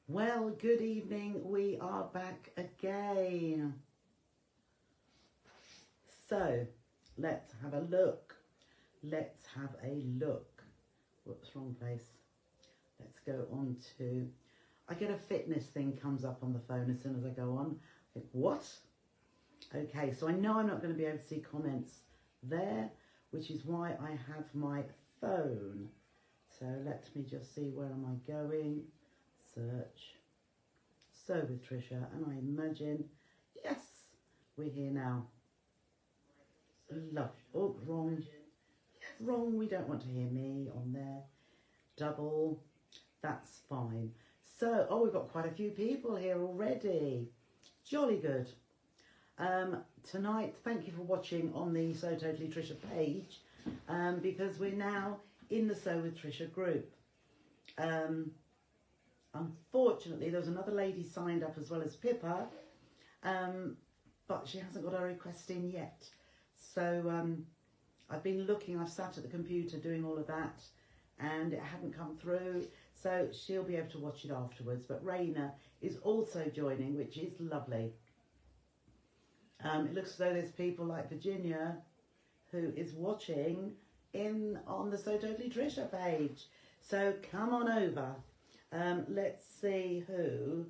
Well, good evening. We are back again. So, let's have a look. Let's have a look. Whoops, wrong place. Let's go on to... I get a fitness thing comes up on the phone as soon as I go on. I think, what? Okay, so I know I'm not going to be able to see comments there, which is why I have my phone. So let me just see, where am I going? Search. So with Trisha, and I imagine, yes, we're here now. Love. Oh, wrong. Wrong, we don't want to hear me on there. Double. That's fine. So, oh, we've got quite a few people here already. Jolly good. Tonight, thank you for watching on the So Totally Trisha page, because we're now in the So with Trisha group. Unfortunately, there was another lady signed up as well as Pippa, but she hasn't got her request in yet. So I've been looking, I've sat at the computer doing all of that, and it hadn't come through. So she'll be able to watch it afterwards. But Raina is also joining, which is lovely. It looks as though there's people like Virginia who is watching on the So Totally Trisha page. So come on over. Let's see who.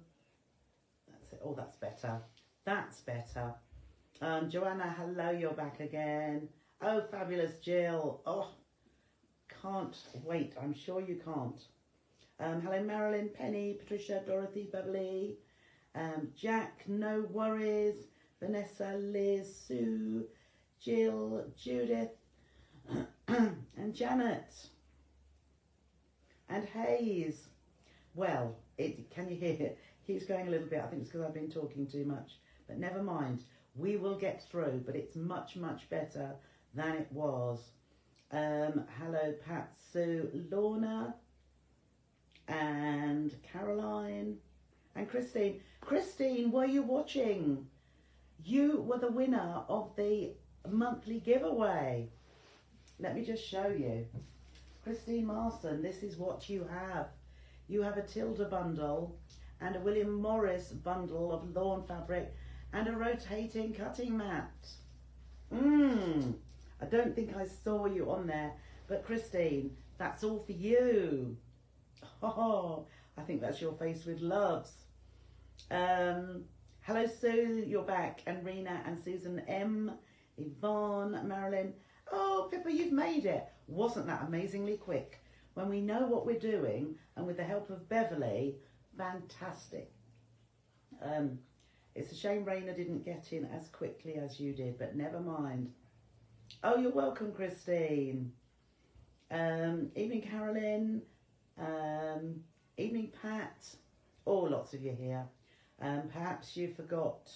That's it. Oh, that's better. That's better. Joanna, hello, you're back again. Oh, fabulous, Jill. Oh, can't wait. I'm sure you can't. Hello, Marilyn, Penny, Patricia, Dorothy, Beverly, Jack, no worries, Vanessa, Liz, Sue, Jill, Judith, and Janet, and Hayes. Well, can you hear it? Keeps going a little bit. I think it's because I've been talking too much, but never mind. We will get through, but it's much, much better than it was. Hello, Pat, Sue, Lorna, and Caroline, and Christine. Christine, were you watching? You were the winner of the monthly giveaway. Let me just show you. Christine Marson, this is what you have. You have a Tilda bundle and a William Morris bundle of lawn fabric and a rotating cutting mat. I don't think I saw you on there, but Christine, that's all for you. Oh, I think that's your face with loves. Hello, Sue, you're back. And Rena and Susan M, Yvonne, Marilyn. Oh, Pippa, you've made it. Wasn't that amazingly quick? When we know what we're doing, and with the help of Beverly, fantastic. It's a shame Raina didn't get in as quickly as you did, but never mind. Oh, you're welcome, Christine. Evening, Carolyn. Evening, Pat. Oh, lots of you here. Perhaps you forgot.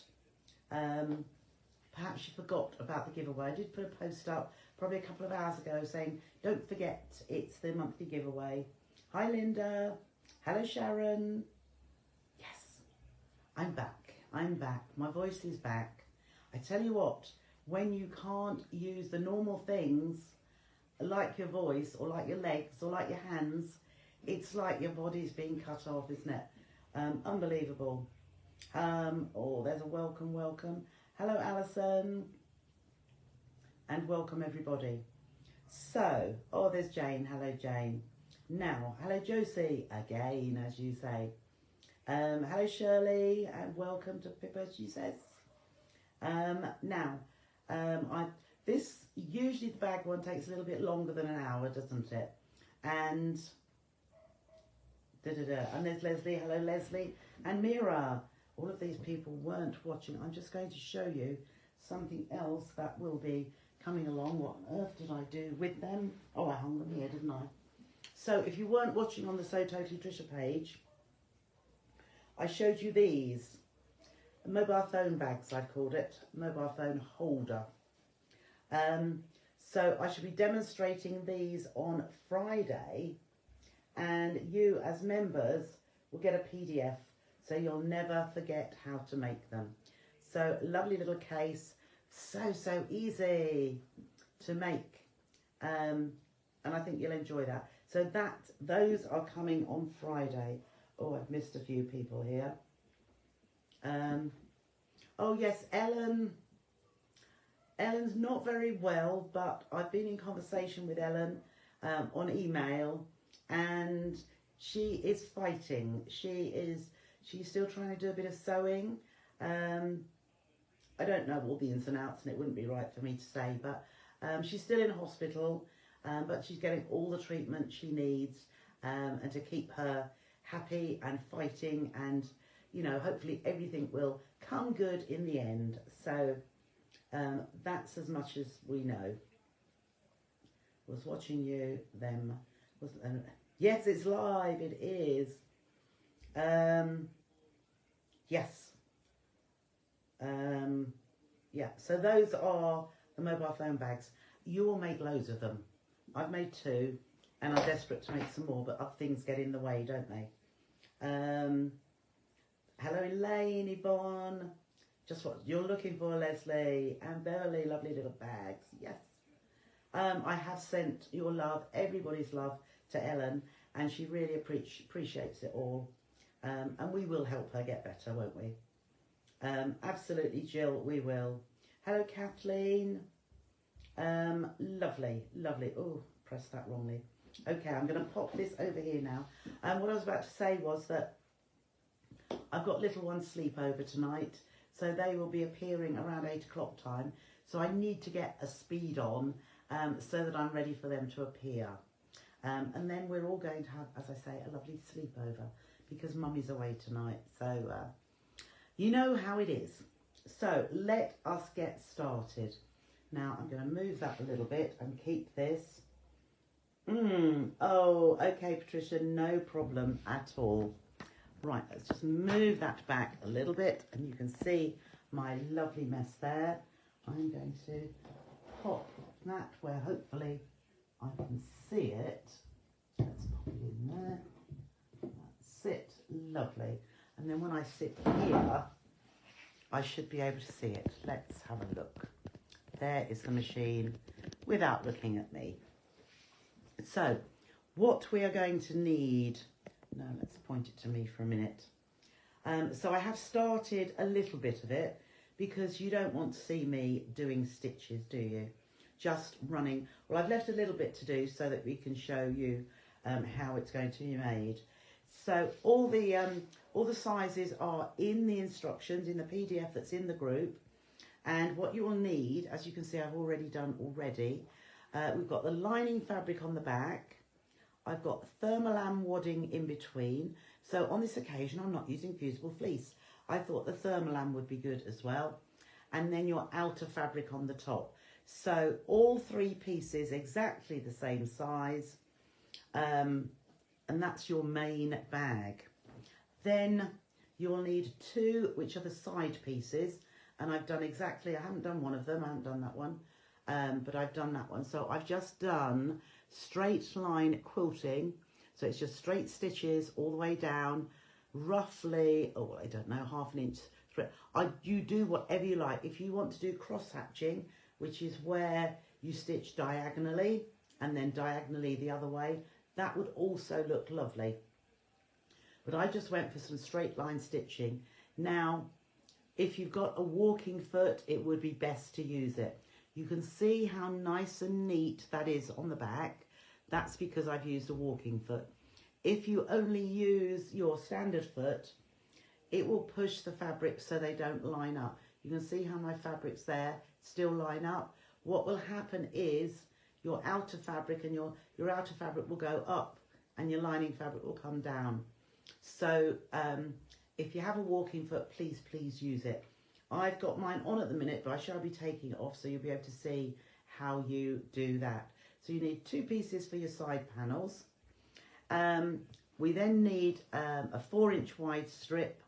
Perhaps you forgot about the giveaway. I did put a post up probably a couple of hours ago saying, don't forget, it's the monthly giveaway. Hi, Linda. Hello, Sharon. Yes, I'm back. I'm back. My voice is back. I tell you what, when you can't use the normal things like your voice or like your legs or like your hands, it's like your body's being cut off, isn't it? Unbelievable. Oh, there's a welcome. Hello, Alison. And welcome, everybody. So, oh, there's Jane. Hello, Jane. Now, hello, Josie. Again, as you say. Hello, Shirley. And welcome to Pippa, she says. This, usually the bag one takes a little bit longer than an hour, doesn't it? And... And there's Leslie. Hello, Leslie. And Mira. All of these people weren't watching. I'm just going to show you something else that will be coming along. What on earth did I do with them? Oh, I hung them here, didn't I? So if you weren't watching on the So Totally Trisha page, I showed you these. Mobile phone bags, I've called it. Mobile phone holder. So I should be demonstrating these on Friday. And you, as members, will get a PDF, so you'll never forget how to make them. So, lovely little case, so easy to make. And I think you'll enjoy that. So those are coming on Friday. Oh, I've missed a few people here. Oh yes, Ellen's not very well, but I've been in conversation with Ellen on email, and she is fighting. She's still trying to do a bit of sewing. I don't know all the ins and outs, and it wouldn't be right for me to say, but she's still in hospital, but she's getting all the treatment she needs, and to keep her happy and fighting, and you know, hopefully everything will come good in the end. So that's as much as we know. Was watching you, them, was, yes, it's live, it is. Yes. Yeah, so those are the mobile phone bags. You will make loads of them. I've made 2, and I'm desperate to make some more, but things get in the way, don't they? Hello, Elaine, Yvonne. Just what you're looking for, Leslie, and Beverly, lovely little bags. Yes. I have sent your love, everybody's love, to Ellen, and she really appreciates it all. And we will help her get better, won't we? Absolutely, Jill, we will. Hello, Kathleen. Lovely, lovely. Oh, pressed that wrongly. Okay, I'm going to pop this over here now. What I was about to say was that I've got little ones sleepover tonight, so they will be appearing around 8 o'clock time. So I need to get a speed on so that I'm ready for them to appear. And then we're all going to have, as I say, a lovely sleepover because Mummy's away tonight. So you know how it is. So let us get started. Now I'm going to move that a little bit and keep this. Oh, okay, Patricia, no problem at all. Right, let's just move that back a little bit, and you can see my lovely mess there. I'm going to pop that where hopefully I can see it. Let's pop it in there. That's it, lovely. And then when I sit here, I should be able to see it. Let's have a look. There is the machine without looking at me. So, what we are going to need... No, let's point it to me for a minute. So I have started a little bit of it because you don't want to see me doing stitches, do you? Just running. Well, I've left a little bit to do so that we can show you how it's going to be made. So all the sizes are in the instructions, in the PDF that's in the group. And what you will need, as you can see, I've already done already. We've got the lining fabric on the back. I've got thermolam wadding in between. So on this occasion, I'm not using fusible fleece. I thought the thermolam would be good as well. And then your outer fabric on the top. So all 3 pieces exactly the same size. And that's your main bag. Then you'll need 2, which are the side pieces. And I've done exactly, I haven't done one of them, I haven't done that one. But I've done that one. So I've just done straight line quilting. So it's just straight stitches all the way down, roughly, oh, I don't know, ½ an inch. You do whatever you like. If you want to do cross hatching, which is where you stitch diagonally and then diagonally the other way, that would also look lovely. But I just went for some straight line stitching. Now, if you've got a walking foot, it would be best to use it. You can see how nice and neat that is on the back. That's because I've used a walking foot. If you only use your standard foot, it will push the fabric so they don't line up. You can see how my fabrics there still line up. What will happen is your outer fabric and your outer fabric will go up and your lining fabric will come down. So if you have a walking foot, please use it. I've got mine on at the minute, but I shall be taking it off so you'll be able to see how you do that. So you need 2 pieces for your side panels. We then need a 4-inch wide strip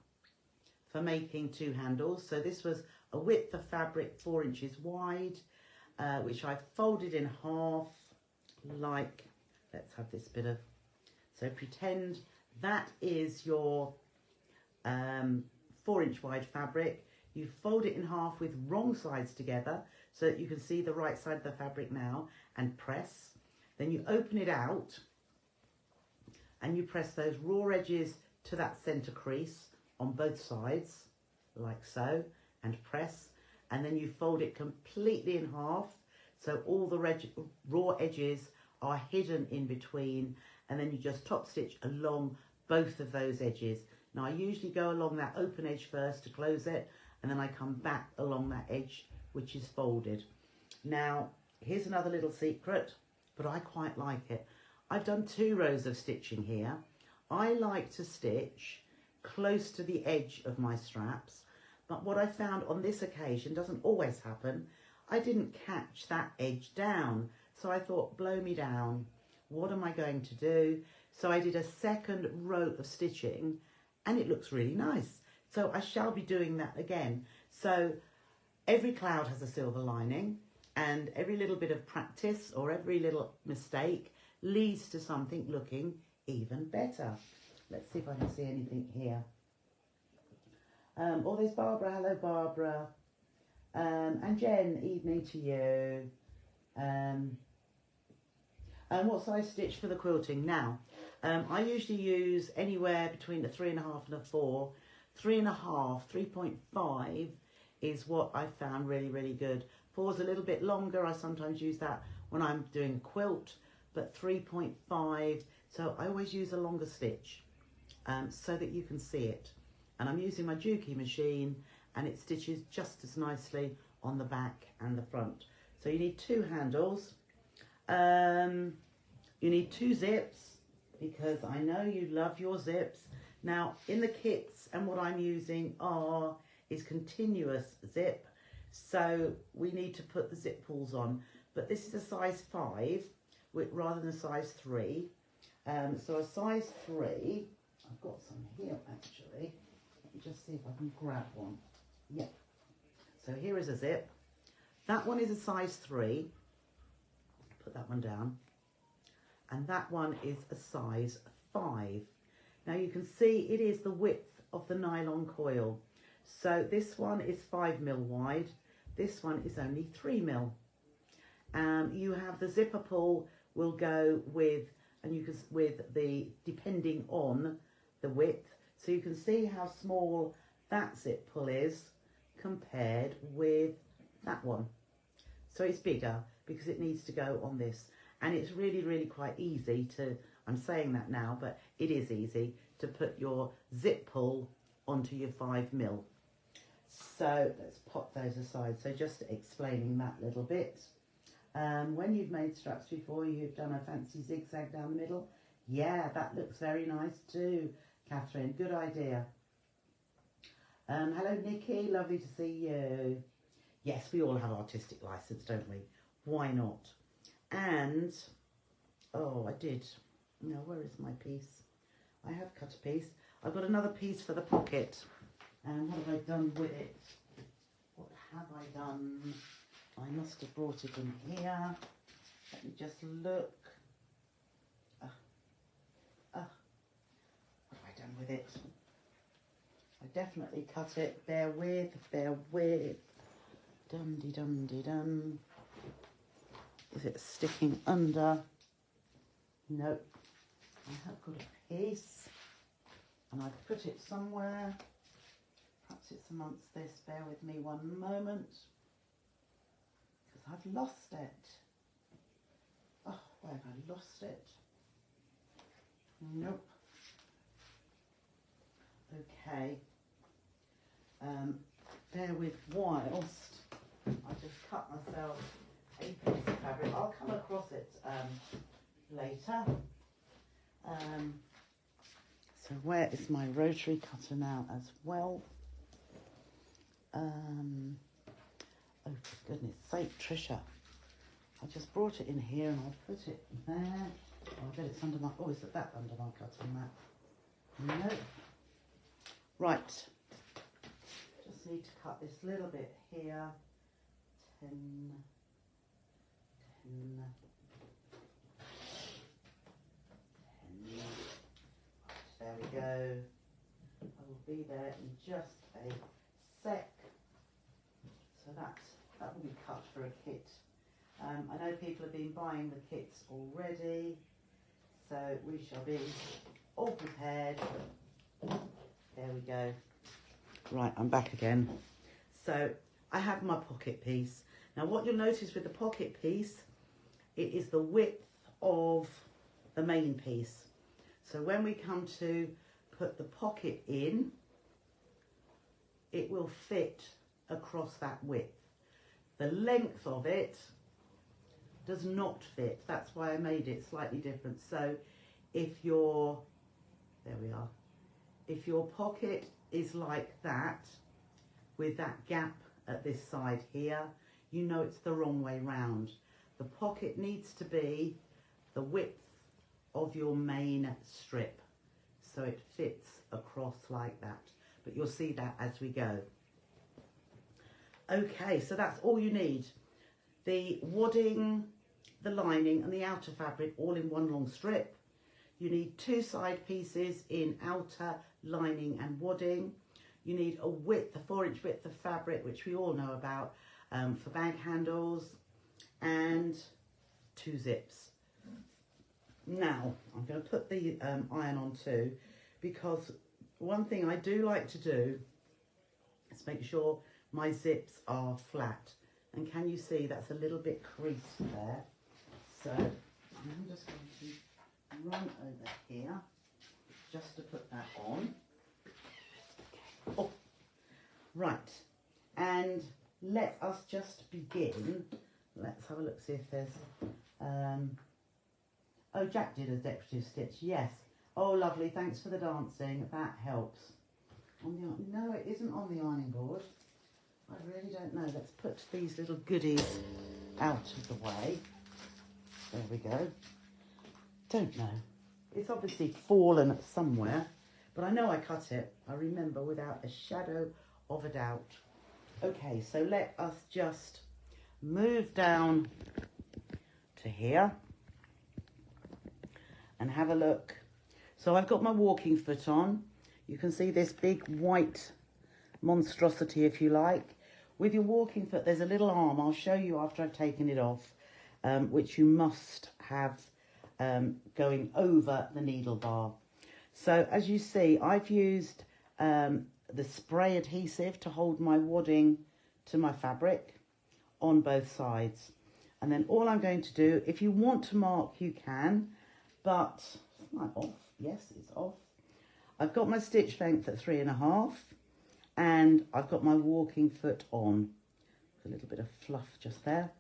for making 2 handles. So this was a width of fabric 4 inches wide, which I folded in half like, let's have this bit of, so pretend that is your 4-inch wide fabric. You fold it in half with wrong sides together so that you can see the right side of the fabric now and press. Then you open it out and you press those raw edges to that centre crease on both sides, like so, and press, and then you fold it completely in half, so all the raw edges are hidden in between, and then you just top stitch along both of those edges. Now I usually go along that open edge first to close it, and then I come back along that edge which is folded. Now here's another little secret, but I quite like it. I've done 2 rows of stitching here. I like to stitch close to the edge of my straps, but what I found on this occasion doesn't always happen. I didn't catch that edge down, so I thought, blow me down, what am I going to do? So I did a 2nd row of stitching, and it looks really nice. So I shall be doing that again. So every cloud has a silver lining, and every little bit of practice or every little mistake leads to something looking even better. Let's see if I can see anything here. Oh, there's Barbara. Hello, Barbara. And Jen, evening to you. And what size stitch for the quilting? Now, I usually use anywhere between a 3.5 and a 4. 3.5, 3.5 is what I found really good. 4's a little bit longer. I sometimes use that when I'm doing a quilt, but 3.5. So I always use a longer stitch so that you can see it. And I'm using my Juki machine, and it stitches just as nicely on the back and the front. So you need 2 handles. You need 2 zips, because I know you love your zips. Now in the kits, and what I'm using is continuous zip. So we need to put the zip pulls on, but this is a size 5 rather than a size 3. So a size 3, I've got some here actually. Let me just see if I can grab one. Yeah. So here is a zip. That one is a size 3. Put that one down. And that one is a size 5. Now you can see it is the width of the nylon coil. So this one is 5mm wide. This one is only 3mm. You have the zipper pull will go with, and you can depending on the width. So you can see how small that zip pull is compared with that one. So it's bigger because it needs to go on this. And it's really quite easy to, I'm saying that now, but it is easy to put your zip pull onto your 5mm. So let's pop those aside. So just explaining that little bit. When you've made straps before, you've done a fancy zigzag down the middle. Yeah, that looks very nice too, Catherine. Good idea. Hello, Nikki. Lovely to see you. Yes, we all have artistic license, don't we? Why not? And, oh, I did. No, where is my piece? I have cut a piece. I've got another piece for the pocket. And what have I done with it? What have I done? I must have brought it in here. Let me just look. What have I done with it? I definitely cut it. Bear with, bear with. Dum-de-dum-de-dum. Is it sticking under? Nope. I have got a piece. And I've put it somewhere. Perhaps it's amongst this. Bear with me one moment. Because I've lost it. Oh, where have I lost it? Nope. Okay. Bear with whilst I just cut myself a piece of fabric. I'll come across it later. So where is my rotary cutter now as well? Oh, for goodness sake, Trisha. I just brought it in here and I'll put it there. I'll get it under my, oh, is that under my cutting mat? No. Right. Just need to cut this little bit here. 10. There we go. I will be there in just a sec. So that will be cut for a kit. I know people have been buying the kits already. So we shall be all prepared. There we go. Right, I'm back again. So I have my pocket piece. Now what you'll notice with the pocket piece, it is the width of the main piece. So when we come to put the pocket in, it will fit across that width. The length of it does not fit. That's why I made it slightly different. So if your, there we are, if your pocket is like that, with that gap at this side here, you know it's the wrong way round. The pocket needs to be the width of your main strip, so it fits across like that. But you'll see that as we go. Okay, so that's all you need. The wadding, the lining and the outer fabric all in one long strip. You need 2 side pieces in outer, lining and wadding. You need a width, a 4-inch width of fabric, which we all know about, for bag handles, and 2 zips. Now, I'm going to put the iron on too, because one thing I do like to do is make sure my zips are flat. And can you see that's a little bit creased there? So I'm just going to run over here just to put that on. Oh, right, and let us just begin. Let's have a look, see if there's oh, Jack did a decorative stitch, yes. Oh lovely, thanks for the dancing, that helps. On the, no, it isn't on the ironing board. I really don't know. Let's put these little goodies out of the way. There we go. Don't know. It's obviously fallen somewhere, but I know I cut it. I remember without a shadow of a doubt. Okay, so let us just move down to here and have a look. So I've got my walking foot on. You can see this big white monstrosity, if you like. With your walking foot, there's a little arm. I'll show you after I've taken it off, which you must have going over the needle bar. So as you see, I've used the spray adhesive to hold my wadding to my fabric on both sides. And then all I'm going to do, if you want to mark, you can, but it's not off. Yes, it's off. I've got my stitch length at 3.5, and I've got my walking foot on. A little bit of fluff just there.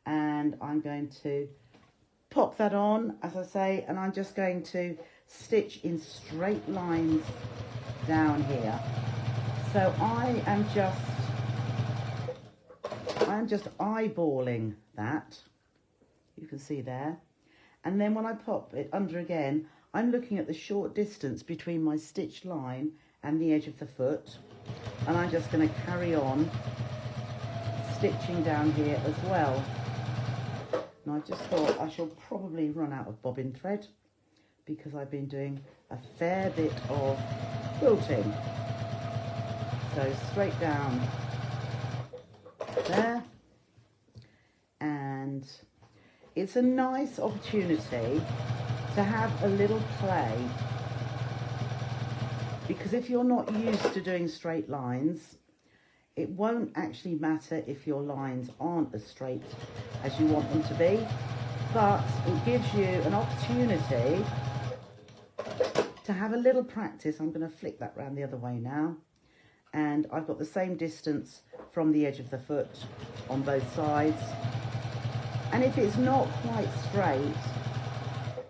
And I'm going to pop that on, as I say, and I'm just going to stitch in straight lines down here. So I am just eyeballing that. You can see there. And then when I pop it under again, I'm looking at the short distance between my stitch line and the edge of the foot. And I'm just going to carry on stitching down here as well. And I just thought I shall probably run out of bobbin thread because I've been doing a fair bit of quilting. So straight down there. And it's a nice opportunity to have a little play, because if you're not used to doing straight lines, it won't actually matter if your lines aren't as straight as you want them to be, but it gives you an opportunity to have a little practice. I'm going to flick that round the other way now, and I've got the same distance from the edge of the foot on both sides. And if it's not quite straight,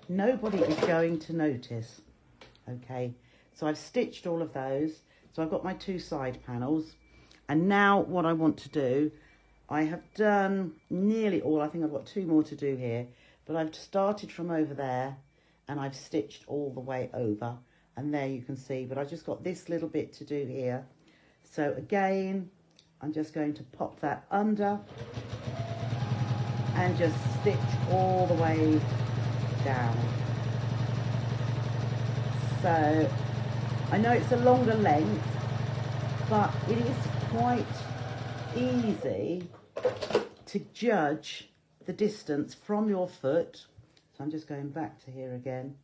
nobody is going to notice. Okay, so I've stitched all of those. So I've got my 2 side panels. And now what I want to do, I have done nearly all. I think I've got 2 more to do here. But I've started from over there and I've stitched all the way over. And there you can see, but I've just got this little bit to do here. So again, I'm just going to pop that under and just stitch all the way down. So I know it's a longer length, but it is quite easy to judge the distance from your foot So I'm just going back to here again,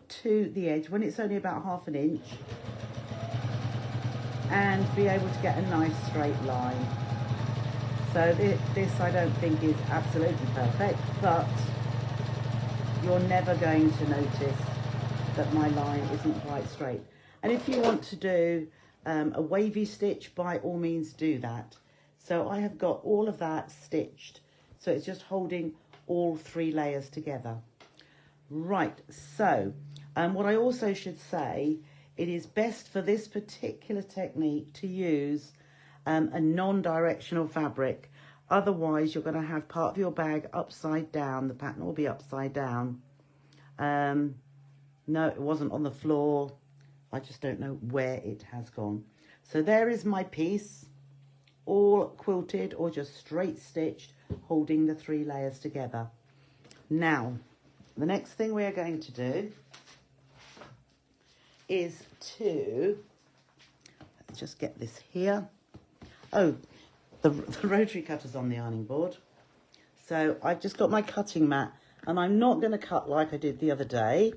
to the edge when it's only about 1/2 inch, and be able to get a nice straight line. So this I don't think is absolutely perfect, but you're never going to notice that my line isn't quite straight. And if you want to do a wavy stitch, by all means do that. So I have got all of that stitched, so it's just holding all 3 layers together. Right, so what I also should say, it is best for this particular technique to use a non-directional fabric. Otherwise you're going to have part of your bag upside down. The pattern will be upside down. No, it wasn't on the floor. I just don't know where it has gone. So there is my piece, all quilted or just straight stitched, holding the 3 layers together. Now, the next thing we are going to do is to, let's just get this here. Oh, the rotary cutter's on the ironing board. So I've just got my cutting mat, and I'm not going to cut like I did the other day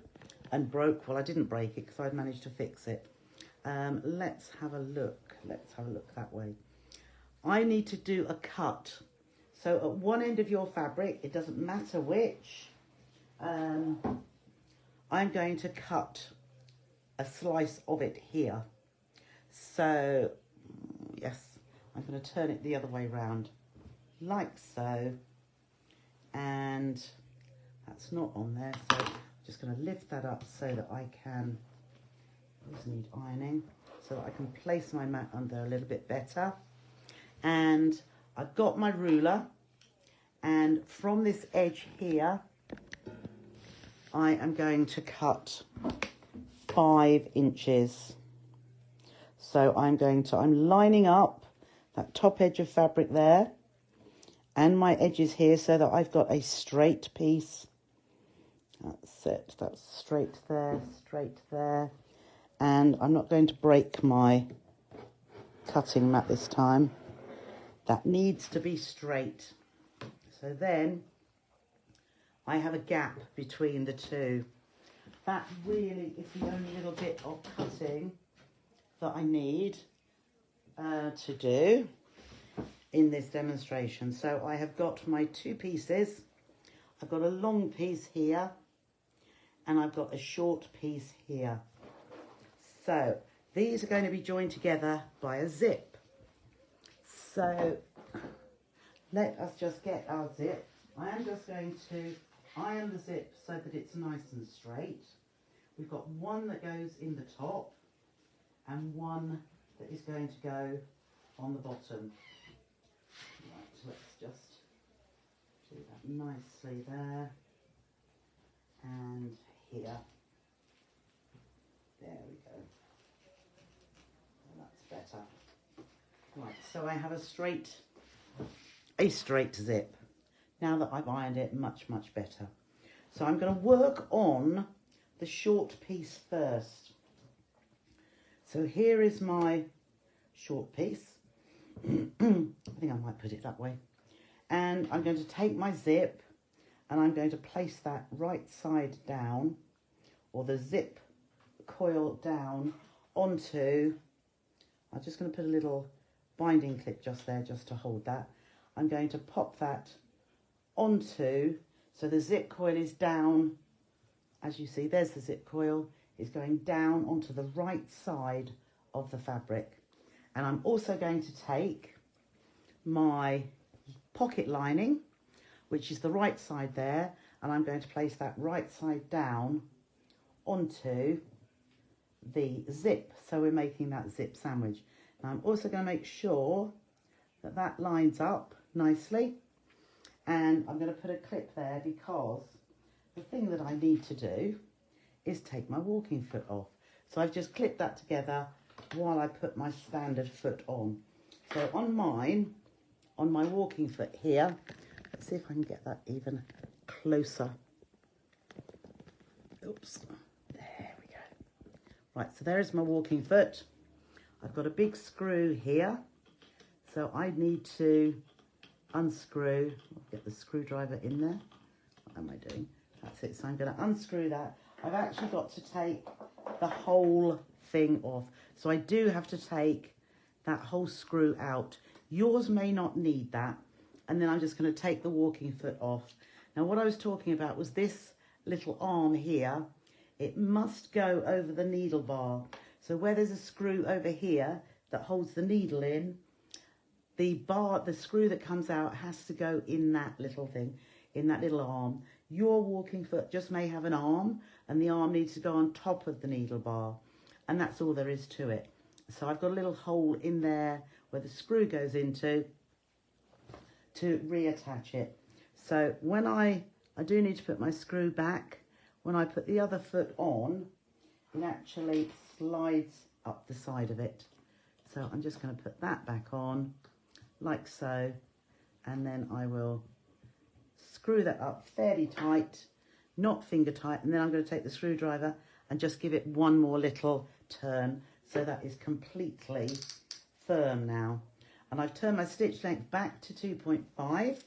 and broke. Well, I didn't break it because I'd managed to fix it. Let's have a look. Let's have a look that way. I need to do a cut. So at one end of your fabric, it doesn't matter which, I'm going to cut a slice of it here. So, yes, I'm going to turn it the other way round, like so. And that's not on there, so I'm just going to lift that up so that I can, this need ironing, so that I can place my mat under a little bit better. And I've got my ruler, and from this edge here, I am going to cut 5 inches. So I'm lining up that top edge of fabric there and my edges here so that I've got a straight piece. That's it, that's straight there. And I'm not going to break my cutting mat this time. That needs to be straight. So then I have a gap between the two. That really is the only little bit of cutting that I need to do in this demonstration. So I have got my 2 pieces. I've got a long piece here and I've got a short piece here. So these are going to be joined together by a zip. So let us just get our zip. I am just going to iron the zip so that it's nice and straight. We've got one that goes in the top and one that is going to go on the bottom. Right, so let's just do that nicely there and here. There we go. Well, that's better. Right, so I have a straight zip. Now that I've ironed it, much better. So I'm going to work on the short piece first. So here is my short piece. I think I might put it that way. And I'm going to take my zip and I'm going to place that right side down, or the zip coil down onto, I'm just going to put a little binding clip just there just to hold that. I'm going to pop that onto, so the zip coil is down, as you see, there's the zip coil, is going down onto the right side of the fabric. And I'm also going to take my pocket lining, which is the right side there, and I'm going to place that right side down onto the zip. So we're making that zip sandwich. Now I'm also going to make sure that that lines up nicely. And I'm going to put a clip there because the thing that I need to do is take my walking foot off. So I've just clipped that together while I put my standard foot on. So on mine, on my walking foot here, let's see if I can get that even closer. Oops, there we go. Right, so there is my walking foot. I've got a big screw here. So I need to unscrew, get the screwdriver in there. What am I doing? it. So I'm going to unscrew that. I've actually got to take the whole thing off. So I do have to take that whole screw out. Yours may not need that. And then I'm just going to take the walking foot off. Now what I was talking about was this little arm here. It must go over the needle bar. So where there's a screw over here that holds the needle in, the screw that comes out has to go in that little thing, in that little arm. Your walking foot just may have an arm, and the arm needs to go on top of the needle bar. And that's all there is to it. So I've got a little hole in there where the screw goes into to reattach it. So when I do need to put my screw back, when I put the other foot on, it actually slides up the side of it. So I'm just going to put that back on like so, and then I will screw that up fairly tight, not finger tight, and then I'm going to take the screwdriver and just give it one more little turn so that is completely firm now. And I've turned my stitch length back to 2.5,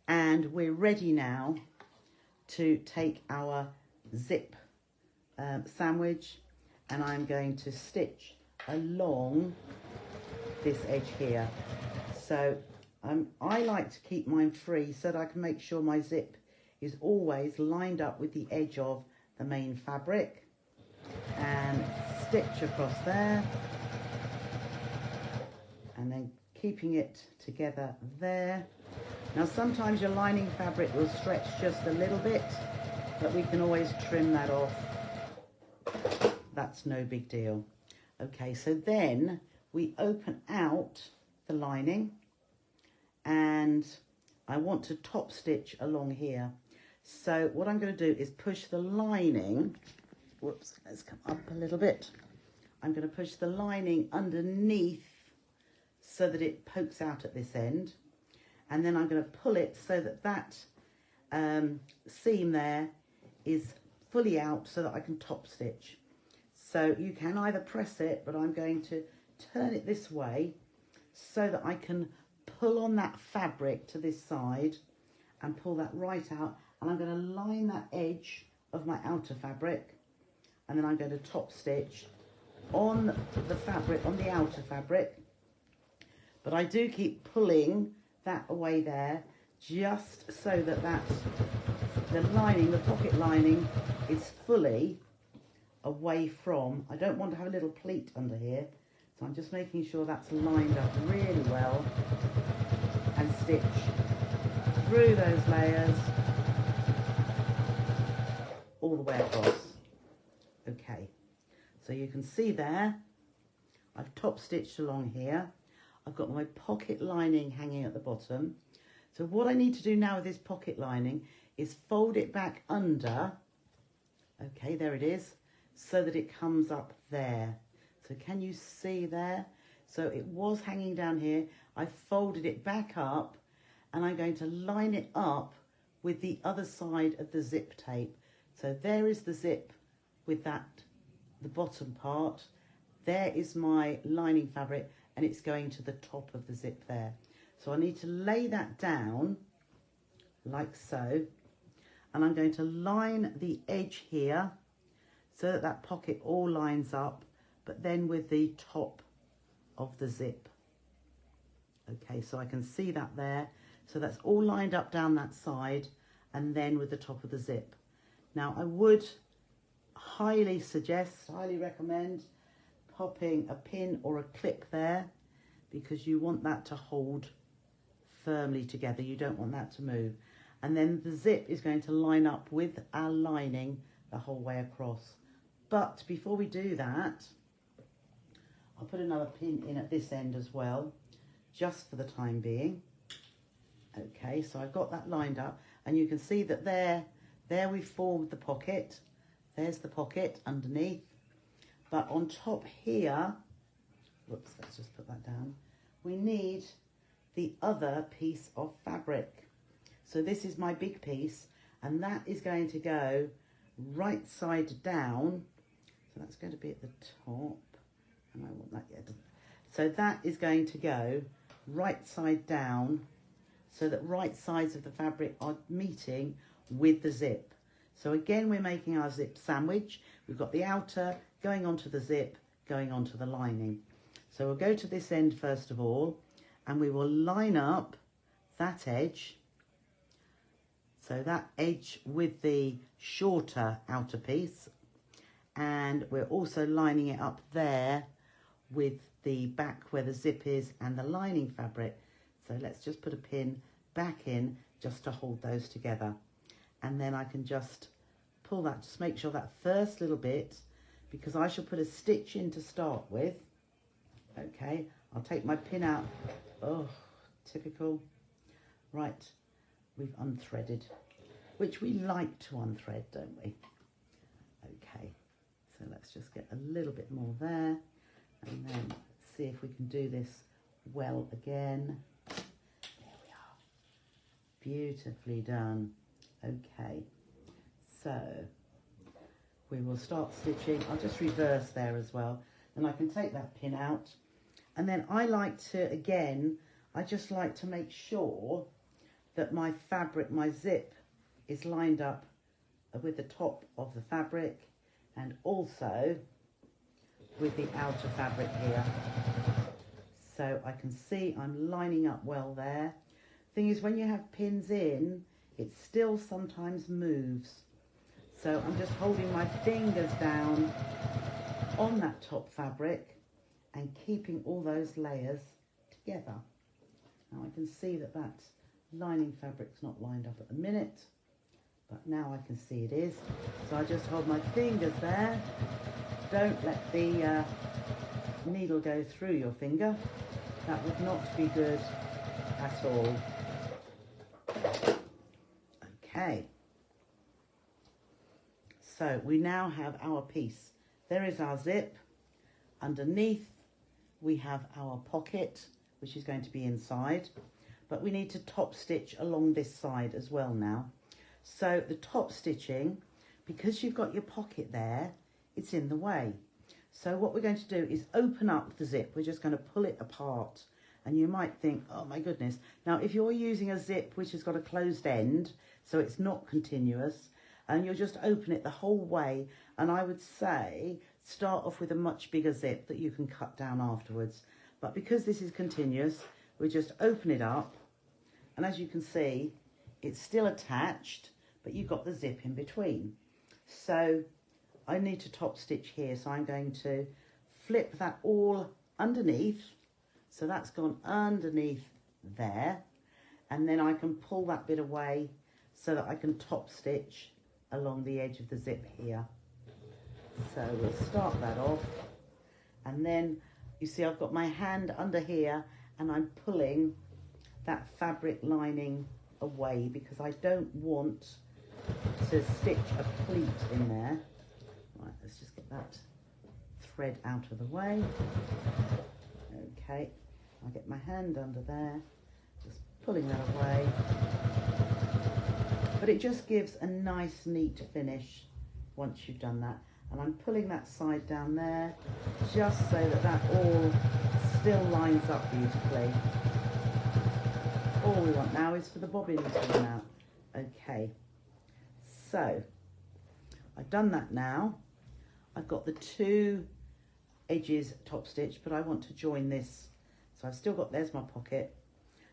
and we're ready now to take our zip sandwich, and I'm going to stitch along this edge here. So I like to keep mine free so that I can make sure my zip is always lined up with the edge of the main fabric, and stitch across there, and then keeping it together there. Now sometimes your lining fabric will stretch just a little bit, but we can always trim that off. That's no big deal. Okay, so then we open out the lining, and I want to top stitch along here. So what I'm going to do is push the lining, whoops, let's come up a little bit. I'm going to push the lining underneath so that it pokes out at this end, and then I'm going to pull it so that that seam there is fully out so that I can top stitch. So you can either press it, but I'm going to turn it this way so that I can pull on that fabric to this side and pull that right out. And I'm going to line that edge of my outer fabric, and then I'm going to top stitch on the fabric, on the outer fabric. But I do keep pulling that away there, just so that the lining, the pocket lining, is fully away from, I don't want to have a little pleat under here, so I'm just making sure that's lined up really well, and stitch through those layers all the way across. Okay, so you can see there I've top stitched along here. I've got my pocket lining hanging at the bottom. So what I need to do now with this pocket lining is fold it back under. Okay, there it is, so that it comes up there. So can you see there? So it was hanging down here. I folded it back up, and I'm going to line it up with the other side of the zip tape. So there is the zip with that, the bottom part. There is my lining fabric, and it's going to the top of the zip there. So I need to lay that down like so, and I'm going to line the edge here so that that pocket all lines up, but then with the top of the zip. Okay, so I can see that there. So that's all lined up down that side, and then with the top of the zip. Now I would highly suggest, highly recommend popping a pin or a clip there, because you want that to hold firmly together. You don't want that to move. And then the zip is going to line up with our lining the whole way across. But before we do that, I'll put another pin in at this end as well, just for the time being. Okay, so I've got that lined up, and you can see that there we formed the pocket. There's the pocket underneath. But on top here, whoops, let's just put that down, we need the other piece of fabric. So this is my big piece, and that is going to go right side down. So that's going to be at the top, and I want that yet. So that is going to go right side down, so that right sides of the fabric are meeting with the zip. So again, we're making our zip sandwich. We've got the outer going onto the zip, going onto the lining. So we'll go to this end first of all, and we will line up that edge. So that edge with the shorter outer piece, and we're also lining it up there with the back where the zip is and the lining fabric. So let's just put a pin back in just to hold those together. And then I can just pull that, just make sure that first little bit, because I shall put a stitch in to start with. Okay, I'll take my pin out. Oh, typical. Right, we've unthreaded, which we like to unthread, don't we? Okay, so let's just get a little bit more there, and then see if we can do this well again. There we are. Beautifully done. Okay, so we will start stitching. I'll just reverse there as well. Then I can take that pin out. And then I like to, again, I just like to make sure that my fabric, my zip, is lined up with the top of the fabric and also with the outer fabric here. So I can see I'm lining up well there. Thing is, when you have pins in, it still sometimes moves. So I'm just holding my fingers down on that top fabric and keeping all those layers together. Now I can see that that lining fabric's not lined up at the minute, but now I can see it is. So I just hold my fingers there. Don't let the needle go through your finger. That would not be good at all. Okay. So we now have our piece. There is our zip. Underneath we have our pocket, which is going to be inside, but we need to top stitch along this side as well now. So the top stitching, because you've got your pocket there, it's in the way. So what we're going to do is open up the zip. We're just going to pull it apart, and you might think, oh my goodness. Now if you're using a zip which has got a closed end, so it's not continuous, and you'll just open it the whole way, and I would say start off with a much bigger zip that you can cut down afterwards. But because this is continuous, we just open it up, and as you can see, it's still attached, but you've got the zip in between. So I need to top stitch here, so I'm going to flip that all underneath. So that's gone underneath there, and then I can pull that bit away so that I can top stitch along the edge of the zip here. So we'll start that off, and then you see I've got my hand under here and I'm pulling that fabric lining away because I don't want to stitch a pleat in there. Right, let's just get that thread out of the way. Okay, I'll get my hand under there, just pulling that away. But it just gives a nice neat finish once you've done that. And I'm pulling that side down there just so that that all still lines up beautifully. All we want now is for the bobbin to come out. Okay, so I've done that now. I've got the two edges top stitched, but I want to join this. So I've still got, there's my pocket.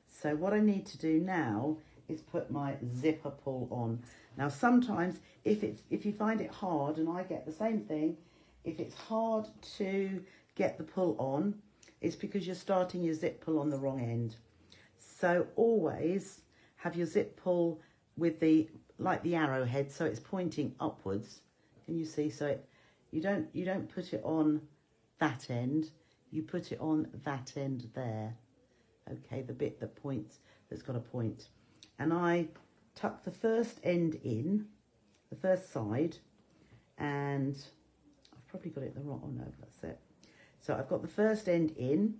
So what I need to do now is put my zipper pull on. Now sometimes if you find it hard, and I get the same thing, if it's hard to get the pull on, it's because you're starting your zip pull on the wrong end. So always have your zip pull with the, like the arrowhead, so it's pointing upwards. Can you see? So you don't put it on that end, you put it on that end there. Okay, the bit that points, that's got a point. And I tuck the first end in, the first side, and I've probably got it the wrong, oh no, that's it. So I've got the first end in,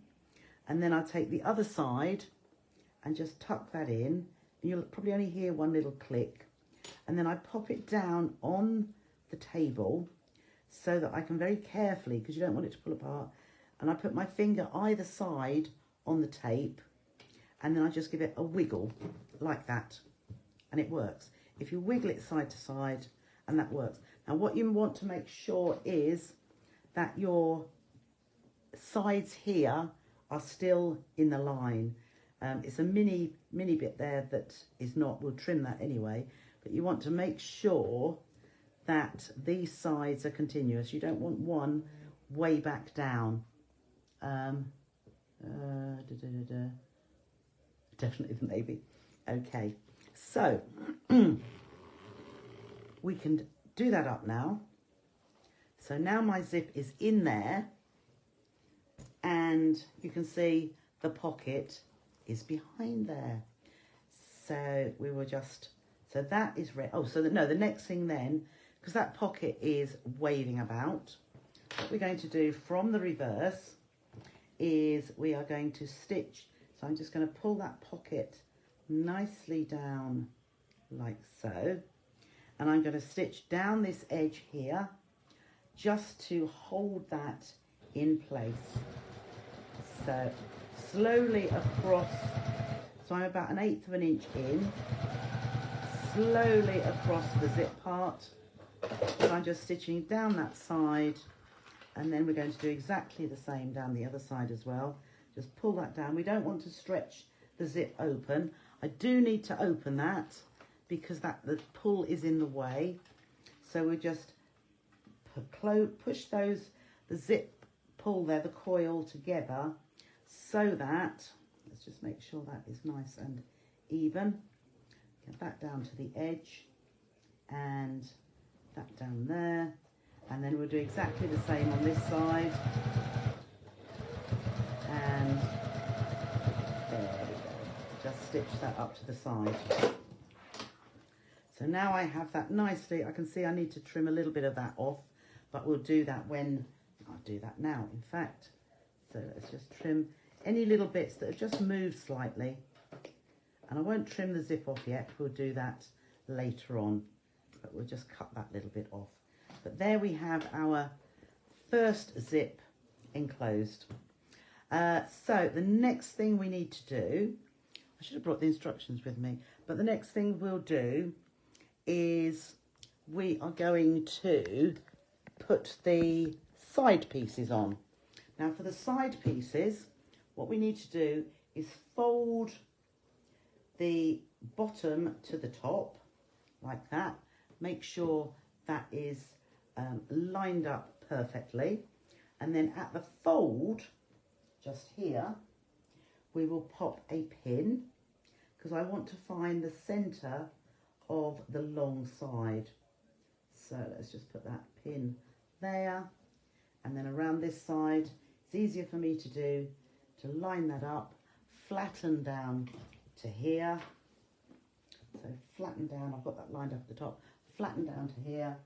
and then I take the other side and just tuck that in, and you'll probably only hear one little click, and then I pop it down on the table so that I can very carefully, because you don't want it to pull apart, and I put my finger either side on the tape, and then I just give it a wiggle like that, and it works. If you wiggle it side to side and that works. Now what you want to make sure is that your sides here are still in the line. It's a mini bit there that is not, we'll trim that anyway, but you want to make sure that these sides are continuous. You don't want one way back down. Definitely the maybe. Okay, so we can do that up now. So now my zip is in there, and you can see the pocket is behind there. So we will just, so that is red. Oh, so no, the next thing then, because that pocket is waving about, what we're going to do from the reverse is we are going to stitch. So I'm just going to pull that pocket nicely down like so, and I'm going to stitch down this edge here just to hold that in place. So slowly across, so I'm about 1/8 of an inch in, slowly across the zip part. So I'm just stitching down that side, and then we're going to do exactly the same down the other side as well. Just pull that down. We don't want to stretch the zip open. I do need to open that because the pull is in the way. So we just push the zip pull there, the coil together, so that, let's just make sure that is nice and even. Get that down to the edge and that down there. And then we'll do exactly the same on this side. And there we go. Just stitch that up to the side. So now I have that nicely. I can see I need to trim a little bit of that off, but we'll do that when, I'll do that now, in fact. So let's just trim any little bits that have just moved slightly. And I won't trim the zip off yet. We'll do that later on, but we'll just cut that little bit off. But there we have our first zip enclosed. So the next thing we need to do, I should have brought the instructions with me, but the next thing we'll do is we are going to put the side pieces on. Now for the side pieces, what we need to do is fold the bottom to the top like that. Make sure that is lined up perfectly, and then at the fold just here we will pop a pin, because I want to find the center of the long side. So let's just put that pin there, and then around this side it's easier for me to do, to line that up, flatten down to here. So flatten down, I've got that lined up at the top, flatten down to here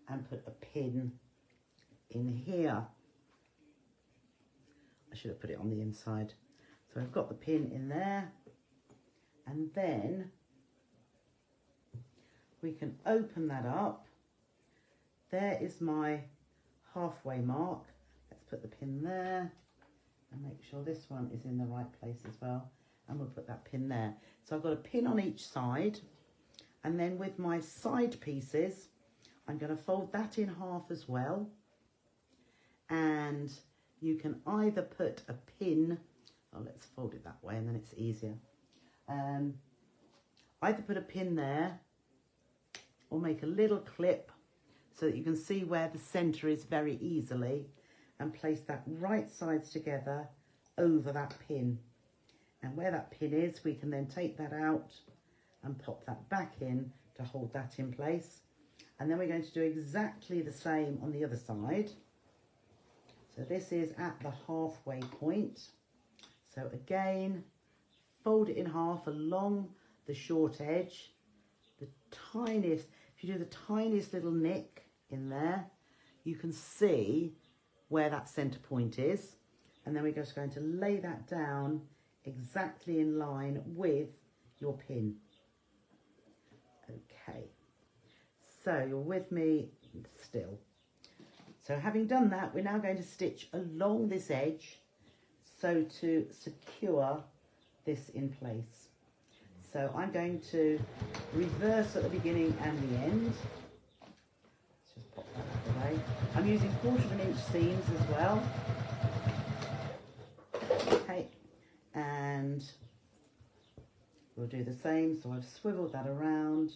and put a pin in here. I should have put it on the inside. So I've got the pin in there, and then we can open that up. There is my halfway mark. Let's put the pin there and make sure this one is in the right place as well, and we'll put that pin there. So I've got a pin on each side, and then with my side pieces I'm going to fold that in half as well, and you can either put a pin, oh let's fold it that way and then it's easier, either put a pin there or make a little clip so that you can see where the center is very easily, and place that right sides together over that pin, and where that pin is we can then take that out and pop that back in to hold that in place. And then we're going to do exactly the same on the other side. So this is at the halfway point. So again, fold it in half along the short edge. The tiniest, if you do the tiniest little nick in there, you can see where that center point is. And then we're just going to lay that down exactly in line with your pin. Okay. So you're with me still. So having done that, we're now going to stitch along this edge so to secure this in place. So I'm going to reverse at the beginning and the end. Okay, I'm using 1/4 inch seams as well. Okay, and we'll do the same. So I've swiveled that around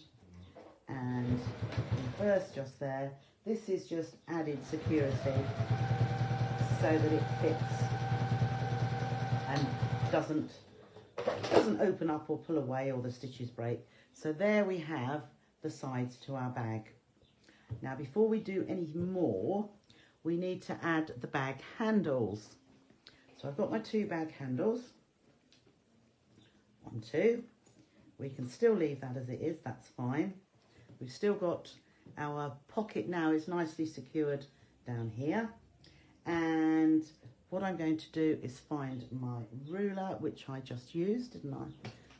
and reverse just there. This is just added security so that it fits and doesn't open up or pull away or the stitches break. So there we have the sides to our bag. Now before we do any more, we need to add the bag handles. So I've got my 2 bag handles. 1, 2. We can still leave that as it is, that's fine. We've still got our pocket now is nicely secured down here. And what I'm going to do is find my ruler, which I just used, didn't I?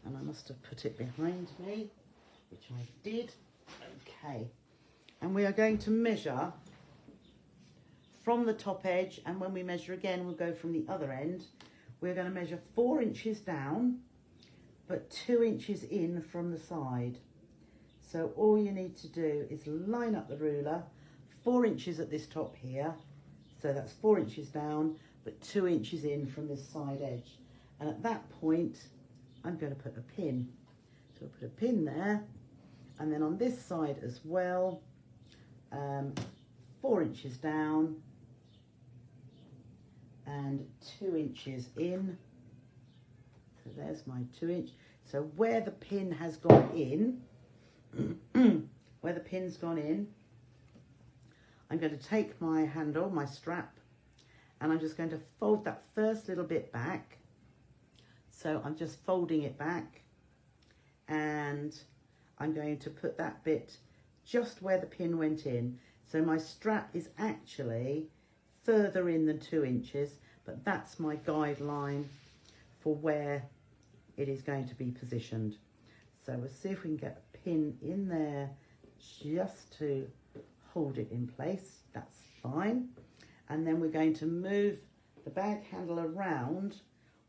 And I must have put it behind me, which I did. Okay. And we are going to measure from the top edge, and when we measure again, we'll go from the other end. We're going to measure 4 inches down, but 2 inches in from the side. So all you need to do is line up the ruler, 4 inches at this top here. So that's 4 inches down, but 2 inches in from this side edge. And at that point, I'm going to put a pin. So I'll put a pin there. And then on this side as well, 4 inches down and 2 inches in. So there's my 2 inch. So where the pin has gone in, where the pin's gone in, I'm going to take my handle, my strap, and I'm just going to fold that first little bit back. So I'm just folding it back, and I'm going to put that bit just where the pin went in. So my strap is actually further in than 2 inches, but that's my guideline for where it is going to be positioned. So we'll see if we can get a pin in there just to hold it in place. That's fine. And then we're going to move the bag handle around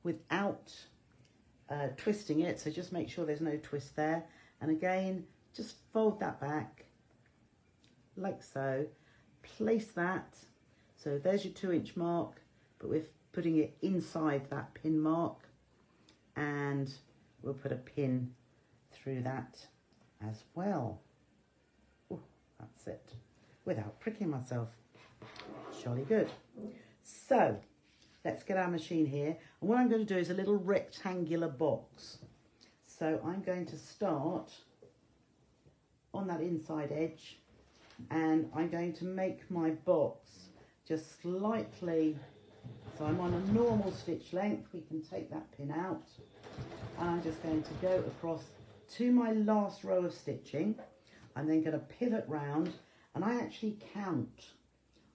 without twisting it. So just make sure there's no twist there. And again, just fold that back like so. Place that. So there's your 2 inch mark, but we're putting it inside that pin mark. And we'll put a pin through that as well. Ooh, that's it. Without pricking myself. Jolly good. So let's get our machine here. And what I'm going to do is a little rectangular box. So I'm going to start on that inside edge, and I'm going to make my box just slightly, so I'm on a normal stitch length. We can take that pin out, and I'm just going to go across to my last row of stitching. I'm then going to pivot round, and I actually count.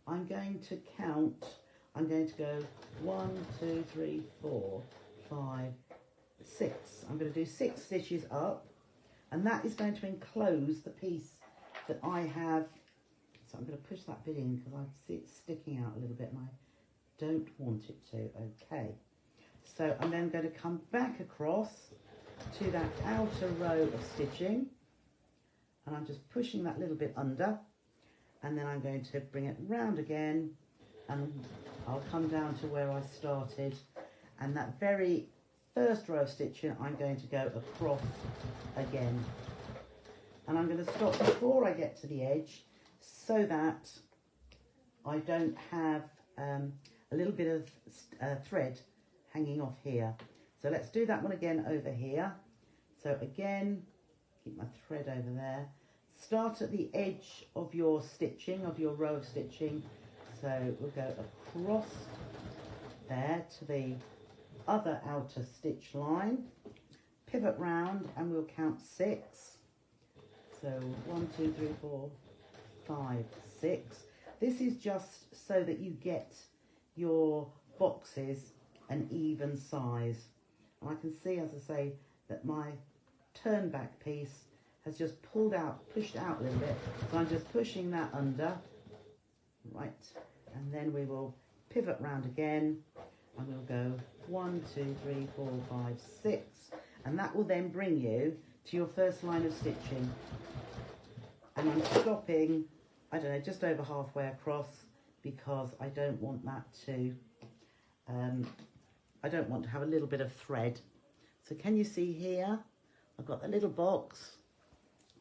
I'm going to count. I'm going to go 1, 2, 3, 4, 5, 6. I'm going to do 6 stitches up, and that is going to enclose the piece that I have. So I'm going to push that bit in because I see it sticking out a little bit and I don't want it to. Okay, so I'm then going to come back across to that outer row of stitching, and I'm just pushing that little bit under, and then I'm going to bring it round again, and I'll come down to where I started, and that very first row of stitching I'm going to go across again, and I'm going to stop before I get to the edge so that I don't have a little bit of thread hanging off here. So let's do that one again over here. So again, keep my thread over there. Start at the edge of your stitching, of your row of stitching. So we'll go across there to the other outer stitch line, pivot round, and we'll count 6. So 1, 2, 3, 4, 5, 6. This is just so that you get your boxes an even size. And I can see, as I say, that my turn back piece has just pushed out a little bit. So I'm just pushing that under, right, and then we will pivot round again, and we'll go 1, 2, 3, 4, 5, 6, and that will then bring you to your first line of stitching. And I'm stopping I don't know, just over halfway across, because I don't want that to, I don't want to have a little bit of thread. So can you see here, I've got a little box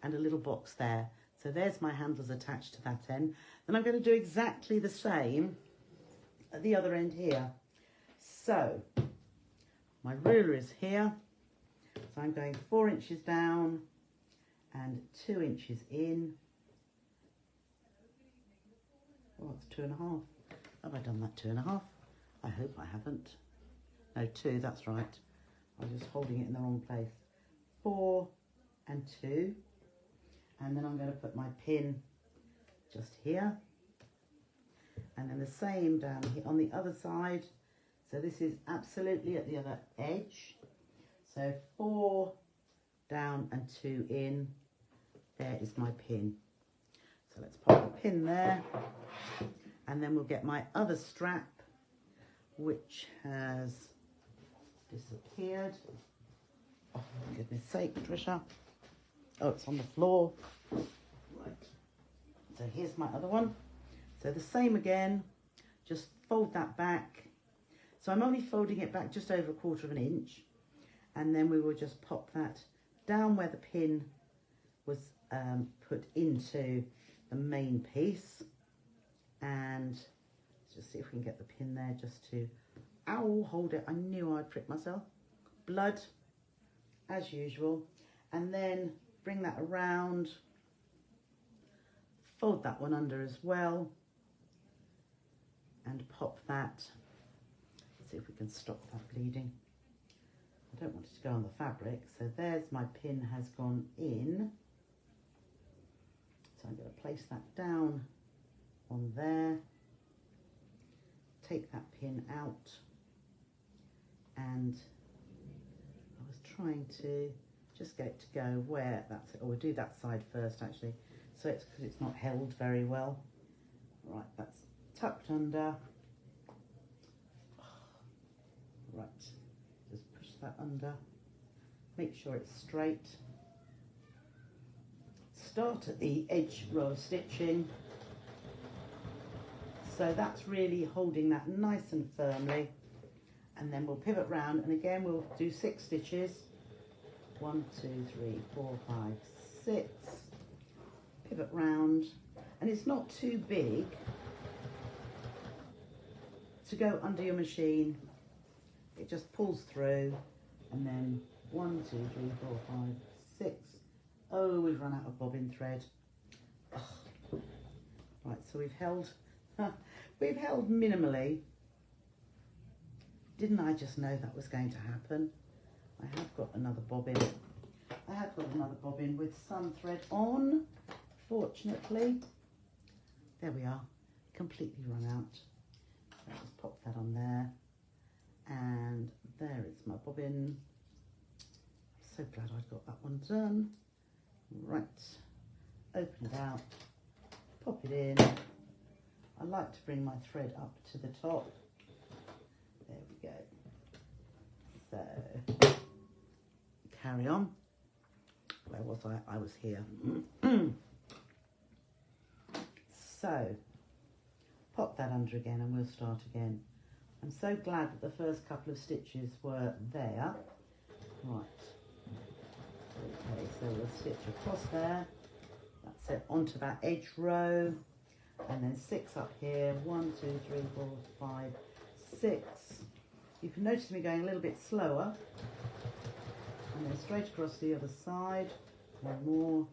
and a little box there. So there's my handles attached to that end. Then I'm going to do exactly the same at the other end here. So my ruler is here. So I'm going 4 inches down and 2 inches in. Oh, it's 2.5. Have I done that 2.5? I hope I haven't. No, 2, that's right. I'm just holding it in the wrong place. 4 and 2. And then I'm going to put my pin just here. And then the same down here on the other side. So this is absolutely at the other edge. So 4 down and 2 in. There is my pin. So let's pop the pin there. And then we'll get my other strap, which has disappeared. Oh, for goodness sake, Trisha. Oh, it's on the floor. Right. So here's my other one. So the same again, just fold that back. So I'm only folding it back just over 1/4 inch. And then we will just pop that down where the pin was put into the main piece. And let's just see if we can get the pin there just to, ow, hold it. I knew I'd prick myself. Blood, as usual. And then bring that around, fold that one under as well, and pop that. Let's see if we can stop that bleeding. I don't want it to go on the fabric. So there's my pin has gone in. So I'm going to place that down on there, take that pin out, and I was trying to just get it to go where that's it. Oh, we'll do that side first actually. So it's because it's not held very well. Right, that's tucked under. Right, just push that under. Make sure it's straight. Start at the edge row of stitching. So that's really holding that nice and firmly. And then we'll pivot round, and again we'll do 6 stitches. 1, 2, 3, 4, 5, 6. Pivot round, and it's not too big to go under your machine. It just pulls through, and then 1, 2, 3, 4, 5, 6. Oh, we've run out of bobbin thread. Ugh. Right, so we've held minimally. Didn't I just know that was going to happen? I have got another bobbin. I have got another bobbin with some thread on, fortunately. There we are, completely run out. So I'll just pop that on there. And there is my bobbin. I'm so glad I've got that one done. Right, open it out, pop it in. I like to bring my thread up to the top. There we go. So, carry on. Where was I? I was here. So, pop that under again and we'll start again. I'm so glad that the first couple of stitches were there. Right. Okay, so we'll stitch across there. That's it, onto that edge row. And then 6 up here. 1, 2, 3, 4, 5, 6. You can notice me going a little bit slower. And then straight across the other side. 1 more.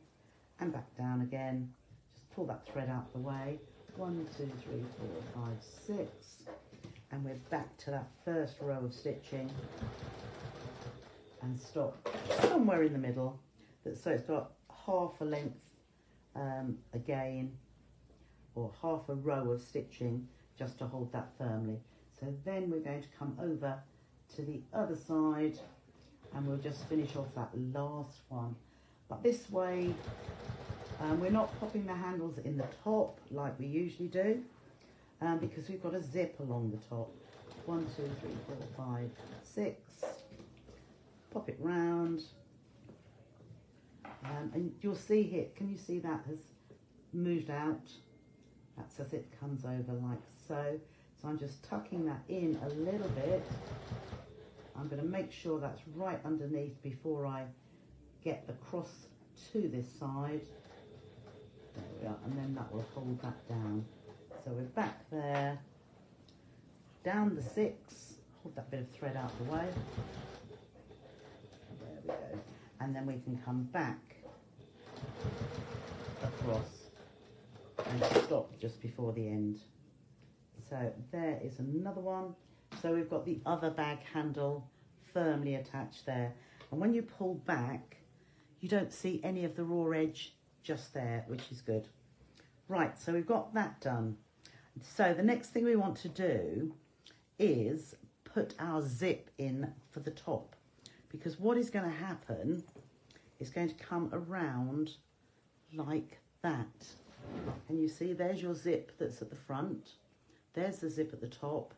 And back down again. Just pull that thread out the way. 1, 2, 3, 4, 5, 6. And we're back to that first row of stitching. And stop somewhere in the middle. So it's got half a length again, or half a row of stitching just to hold that firmly. So then we're going to come over to the other side and we'll just finish off that last one. But this way, we're not popping the handles in the top like we usually do, because we've got a zip along the top. 1, 2, 3, 4, 5, 6. Pop it round. And you'll see here, can you see that has moved out. That's as it comes over like so. So I'm just tucking that in a little bit. I'm going to make sure that's right underneath before I get across to this side. There we are, and then that will hold that down. So we're back there, down the 6, hold that bit of thread out the way. There we go. And then we can come back across and stop just before the end. So there is another one. So we've got the other bag handle firmly attached there. And when you pull back, you don't see any of the raw edge just there, which is good. Right, so we've got that done. So the next thing we want to do is put our zip in for the top, because what is going to happen is going to come around like that. And you see, there's your zip that's at the front. There's the zip at the top.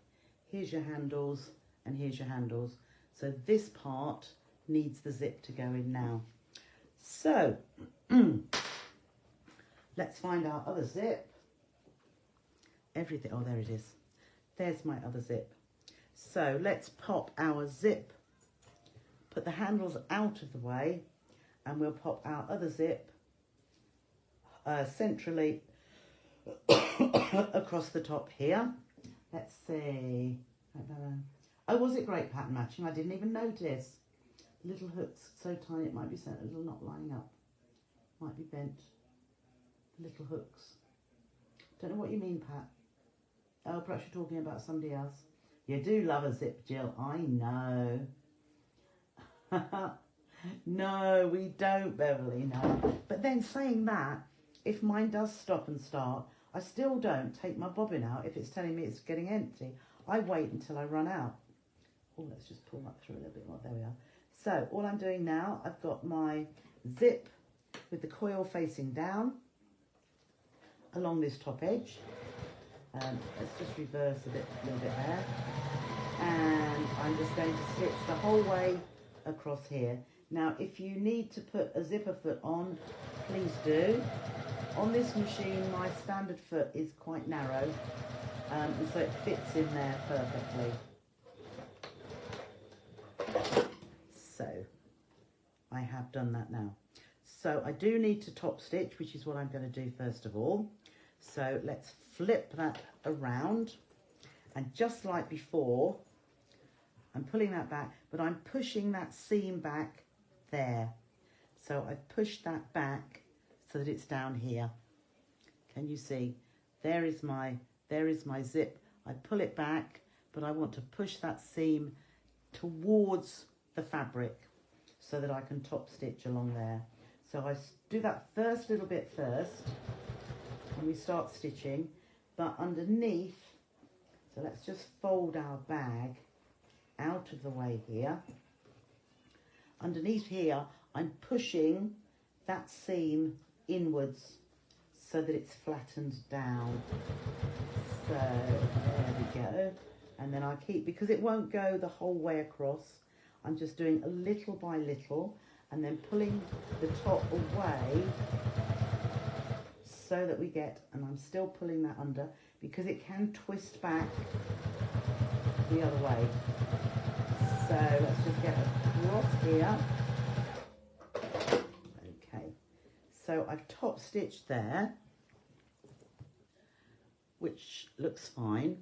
Here's your handles, and here's your handles. So this part needs the zip to go in now. So let's find our other zip. Everything, oh, there it is. There's my other zip. So let's pop our zip, put the handles out of the way, and we'll pop our other zip centrally across the top here. Let's see. Oh, was it great pattern matching? I didn't even notice. Little hooks so tiny it might be a little not lining up. Might be bent. Little hooks. Don't know what you mean, Pat. Oh, perhaps you're talking about somebody else. You do love a zip, Jill. I know. No, we don't, Beverly, no. But then saying that, if mine does stop and start, I still don't take my bobbin out if it's telling me it's getting empty. I wait until I run out. Oh, let's just pull that through a little bit more. There we are. So all I'm doing now, I've got my zip with the coil facing down along this top edge. Let's just reverse a little bit there. And I'm just going to stitch the whole way across here. Now, if you need to put a zipper foot on, please do. On this machine, my standard foot is quite narrow, and so it fits in there perfectly. So, I have done that now. So, I do need to top stitch, which is what I'm going to do first of all. So, let's flip that around, and just like before, I'm pulling that back, but I'm pushing that seam back there. So I've pushed that back so that it's down here. Can you see? There is my zip. I pull it back, but I want to push that seam towards the fabric so that I can top stitch along there. So I do that first little bit first, and we start stitching, but underneath, so let's just fold our bag out of the way here. Underneath here, I'm pushing that seam inwards so that it's flattened down. So there we go. And then I keep, because it won't go the whole way across, I'm just doing a little by little and then pulling the top away so that we get, and I'm still pulling that under because it can twist back the other way. So let's just get across here. Okay, so I've top stitched there, which looks fine.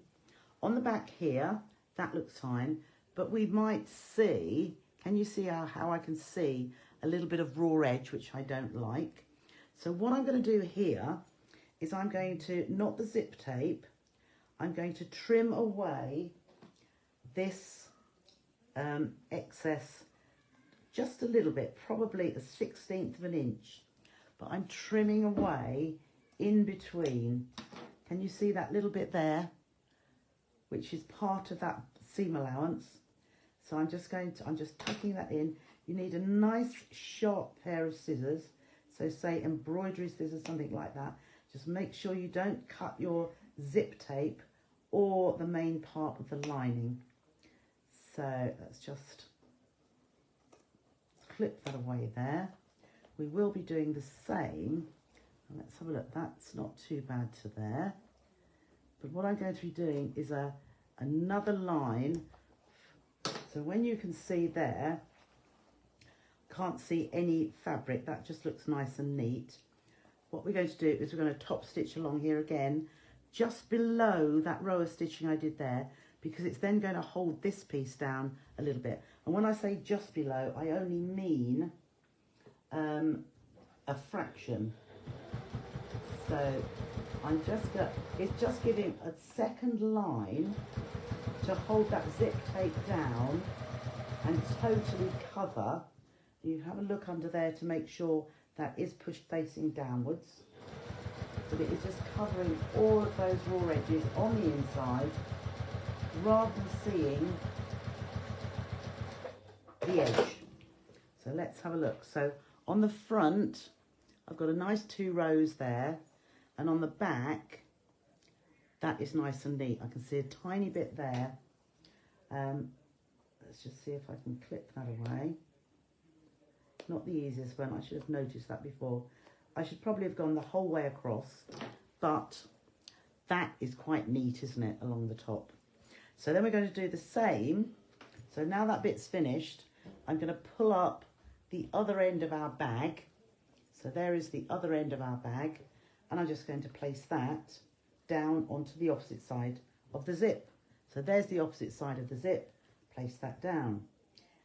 On the back here, that looks fine, but we might see, can you see how I can see a little bit of raw edge, which I don't like? So what I'm going to do here is I'm going to, not the zip tape, I'm going to trim away this excess just a little bit, probably a 1/16 of an inch, but I'm trimming away in between. Can you see that little bit there, which is part of that seam allowance? So I'm just tucking that in. You need a nice sharp pair of scissors, so say embroidery scissors, something like that. Just make sure you don't cut your zip tape or the main part of the lining. So let's just clip that away there. We will be doing the same. Let's have a look. That's not too bad to there. But what I'm going to be doing is another line. So when you can see there, can't see any fabric. That just looks nice and neat. What we're going to do is we're going to top stitch along here again, just below that row of stitching I did there, because it's then going to hold this piece down a little bit. And when I say just below, I only mean a fraction. So it's just giving a second line to hold that zip tape down and totally cover. You have a look under there to make sure that is pushed facing downwards. But it is just covering all of those raw edges on the inside, rather than seeing the edge. So let's have a look. So on the front, I've got a nice 2 rows there, and on the back, that is nice and neat. I can see a tiny bit there. Let's just see if I can clip that away. Not the easiest one. I should have noticed that before. I should probably have gone the whole way across, but that is quite neat, isn't it, along the top. So then we're going to do the same. So now that bit's finished, I'm going to pull up the other end of our bag. So there is the other end of our bag, and I'm just going to place that down onto the opposite side of the zip. So there's the opposite side of the zip. Place that down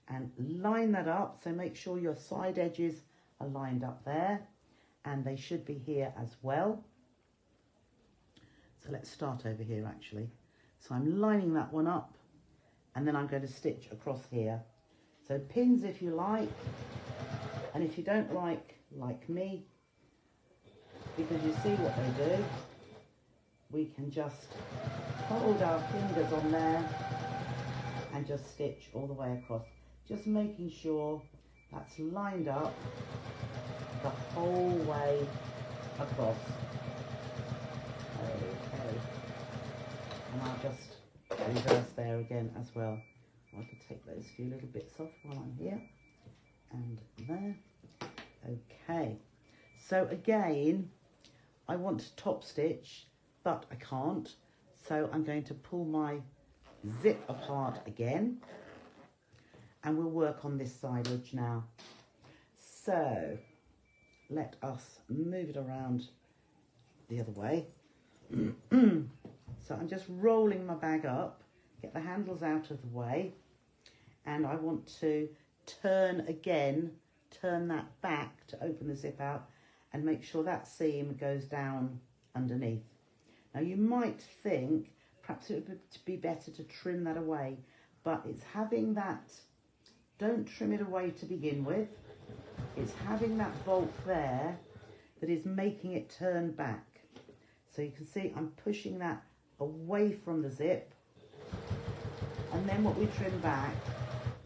and line that up. So make sure your side edges are lined up there, and they should be here as well. So let's start over here actually. So I'm lining that one up, and then I'm going to stitch across here. So pins if you like, and if you don't like me, because you see what they do, we can just hold our fingers on there and just stitch all the way across, just making sure that's lined up the whole way across. Okay, and I'll just reverse there again as well. I can take those few little bits off while I'm here, and there. Okay, so again, I want to top stitch, but I can't, so I'm going to pull my zip apart again, and we'll work on this side edge now. So let us move it around the other way. So I'm just rolling my bag up, get the handles out of the way, and I want to turn that back to open the zip out and make sure that seam goes down underneath. Now you might think perhaps it would be better to trim that away, but it's having that, don't trim it away to begin with, it's having that bolt there that is making it turn back. So you can see I'm pushing that away from the zip, and then what we trim back,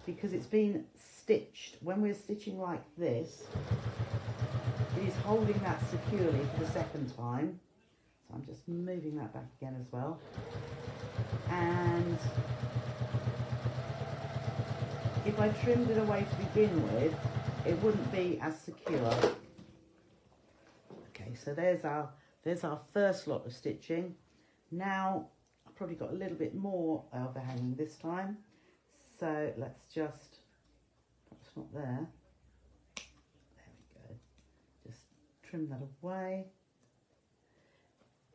because it's been stitched, when we're stitching like this, it is holding that securely for the second time. So I'm just moving that back again as well. And if I trimmed it away to begin with, it wouldn't be as secure. Okay, so there's our first lot of stitching. Now I've probably got a little bit more overhanging this time, so let's just, that's not there, there we go, just trim that away.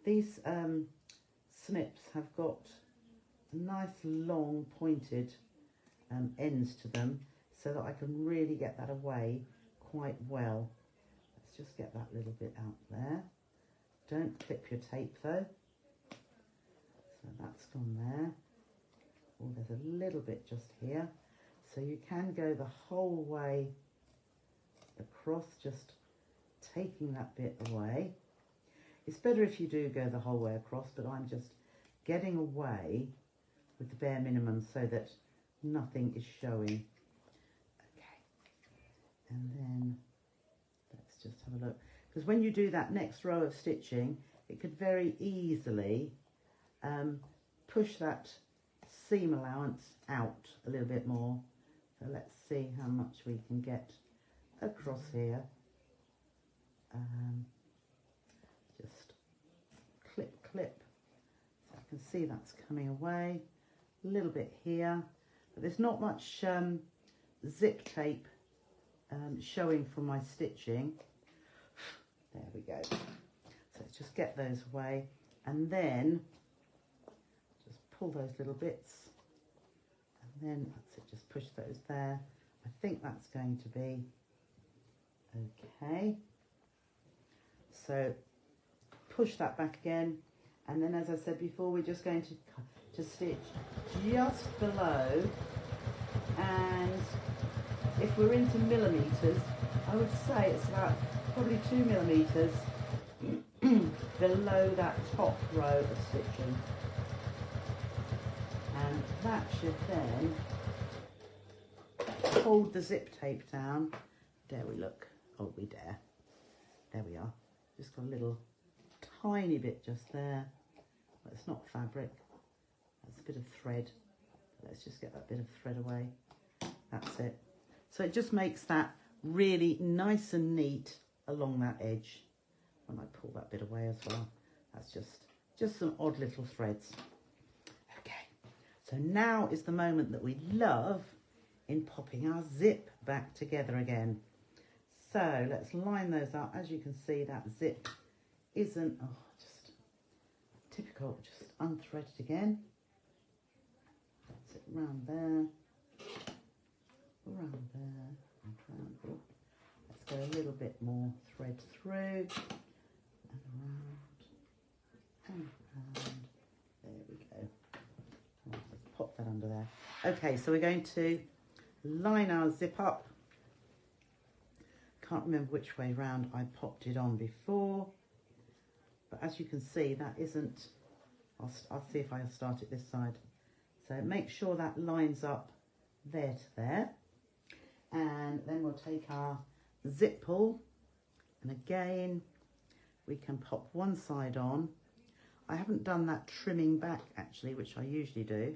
These snips have got nice long pointed ends to them, so that I can really get that away quite well. Let's just get that little bit out there. Don't clip your tape though. So that's gone there. Oh, there's a little bit just here. So you can go the whole way across, just taking that bit away. It's better if you do go the whole way across, but I'm just getting away with the bare minimum so that nothing is showing. Okay, and then let's just have a look, because when you do that next row of stitching, it could very easily push that seam allowance out a little bit more. So let's see how much we can get across here. clip. So I can see that's coming away. A little bit here. But there's not much zip tape showing from my stitching. There we go. So let's just get those away. And then just pull those little bits. And then that's it, just push those there. I think that's going to be okay. So push that back again, and then as I said before, we're just going to stitch just below, and if we're into millimetres, I would say it's about probably 2 millimetres below that top row of stitching, and that should then hold the zip tape down. There we look. Oh, we dare. There we are. Just got a little tiny bit just there. But it's not fabric. That's a bit of thread. Let's just get that bit of thread away. That's it. So it just makes that really nice and neat along that edge. When I pull that bit away as well. That's just some odd little threads. Okay. So now is the moment that we love in popping our zip back together again. So let's line those up. As you can see, that zip isn't, oh, just typical, just unthreaded again. That's it, round there, round there, and round. Oh, let's go a little bit more thread through, and around, and around. There we go. Let's pop that under there. Okay, so we're going to line our zip up. Can't remember which way round I popped it on before, but as you can see, that isn't, I'll see if I start it this side. So make sure that lines up there to there, and then we'll take our zip pull, and again we can pop one side on. I haven't done that trimming back actually, which I usually do,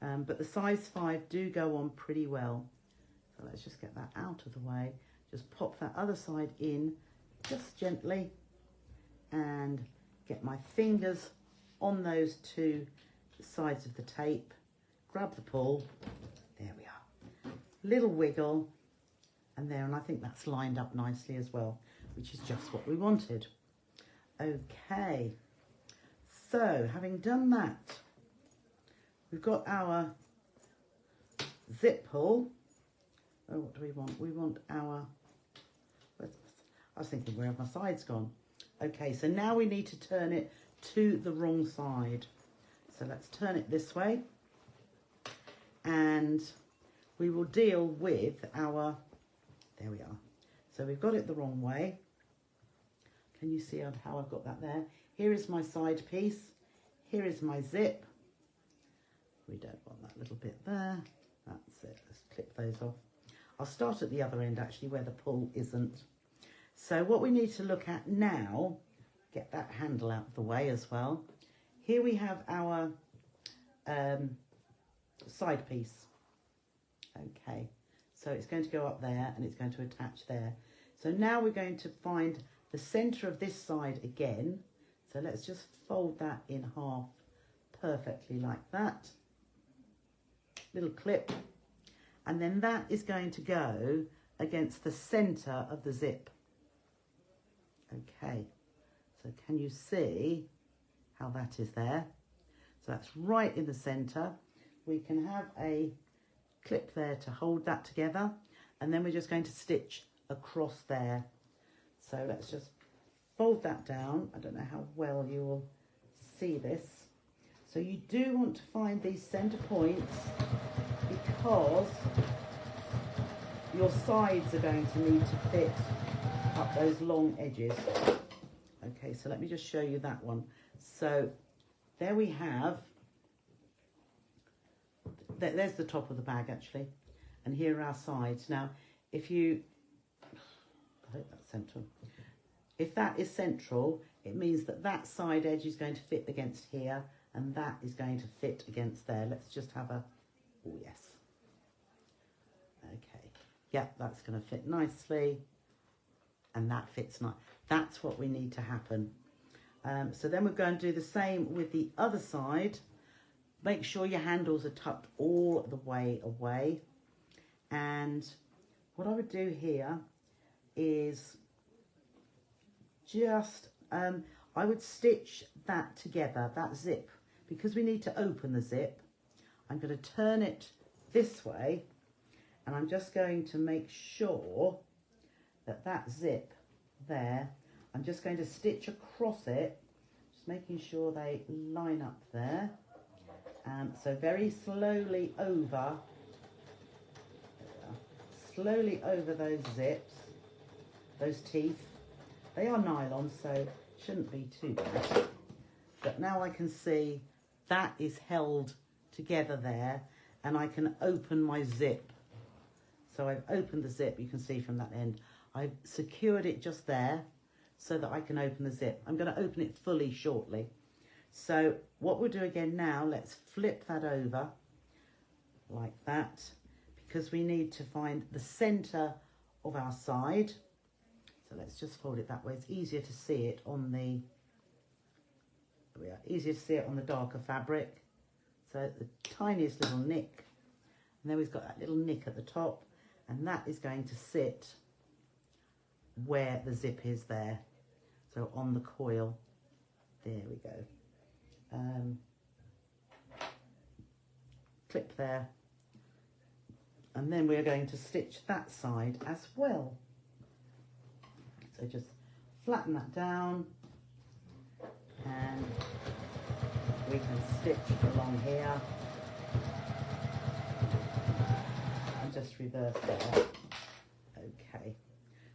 but the size 5 do go on pretty well. So let's just get that out of the way. Just pop that other side in just gently and get my fingers on those two sides of the tape. Grab the pull. There we are. Little wiggle and there, and I think that's lined up nicely as well, which is just what we wanted. Okay, so having done that, we've got our zip pull. Oh, what do we want? We want our, I was thinking, where have my sides gone? Okay, so now we need to turn it to the wrong side. So let's turn it this way, and we will deal with our, there we are. So we've got it the wrong way. Can you see how I've got that there? Here is my side piece. Here is my zip. We don't want that little bit there. That's it. Let's clip those off. I'll start at the other end actually, where the pull isn't. So what we need to look at now, get that handle out of the way as well. Here we have our side piece. Okay, so it's going to go up there and it's going to attach there. So now we're going to find the centre of this side again. So let's just fold that in half perfectly like that. Little clip. And then that is going to go against the centre of the zip. Okay, so can you see how that is there? So that's right in the centre. We can have a clip there to hold that together, and then we're just going to stitch across there. So let's just fold that down. I don't know how well you will see this. So you do want to find these centre points because your sides are going to need to fit up those long edges. Okay, so let me just show you that one. So there we have, there's the top of the bag actually, and here are our sides. Now if you, I hope that's central. If that is central, it means that that side edge is going to fit against here, and that is going to fit against there. Let's just have a, oh yes. Okay, yeah, that's going to fit nicely, and that fits nice. That's what we need to happen. So then we're going to do the same with the other side. Make sure your handles are tucked all the way away. And what I would do here is just, I would stitch that together, that zip, because we need to open the zip. I'm going to turn it this way, and I'm just going to make sure that that zip there, I'm just going to stitch across it, just making sure they line up there. So very slowly over those zips, those teeth. They are nylon, so shouldn't be too bad. But now I can see that is held together there, and I can open my zip. So I've opened the zip, you can see from that end. I've secured it just there so that I can open the zip. I'm going to open it fully shortly. So what we'll do again now, let's flip that over like that, because we need to find the center of our side. So let's just fold it that way. It's easier to see it on the, easier to see it on the darker fabric. So the tiniest little nick, and then we've got that little nick at the top, and that is going to sit where the zip is there. So on the coil, there we go. Clip there, and then we're going to stitch that side as well. So just flatten that down, and we can stitch along here and just reverse there. Okay,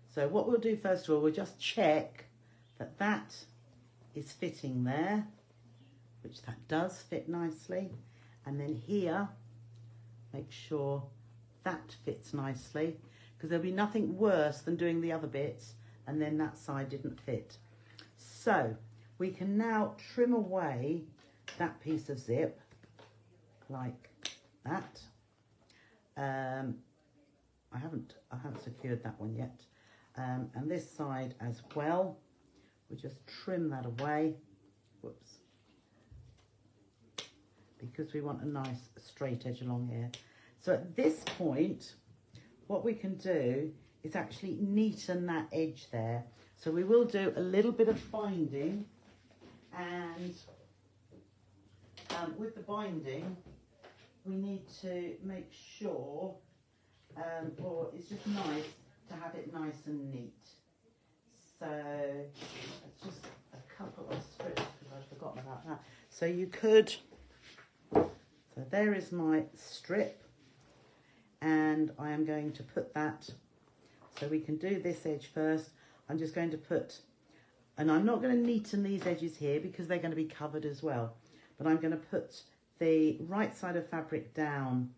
so what we'll do first of all, we'll just check that that is fitting there, which that does fit nicely, and then here make sure that fits nicely, because there'll be nothing worse than doing the other bits and then that side didn't fit. So we can now trim away that piece of zip like that. I haven't secured that one yet, and this side as well. We just trim that away. Whoops. Because we want a nice straight edge along here. So at this point, what we can do is actually neaten that edge there. So we will do a little bit of binding, and with the binding, we need to make sure, or it's just nice to have it nice and neat. So it's just a couple of strips, because I've forgotten about that. So you could, so there is my strip, and I am going to put that, so we can do this edge first. I'm just going to put, and I'm not going to neaten these edges here because they're going to be covered as well, but I'm going to put the right side of fabric down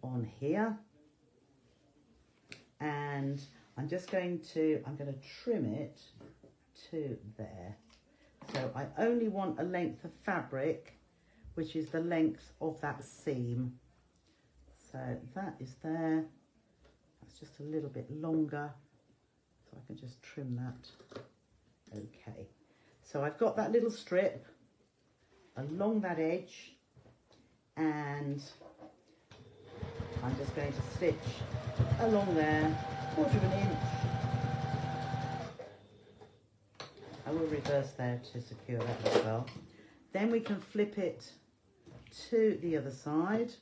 on here, and I'm going to trim it to there. So I only want a length of fabric, which is the length of that seam. So that is there. That's just a little bit longer, so I can just trim that. Okay, so I've got that little strip along that edge, and I'm just going to stitch along there, 1/4 of an inch. I will reverse there to secure that as well. Then we can flip it to the other side.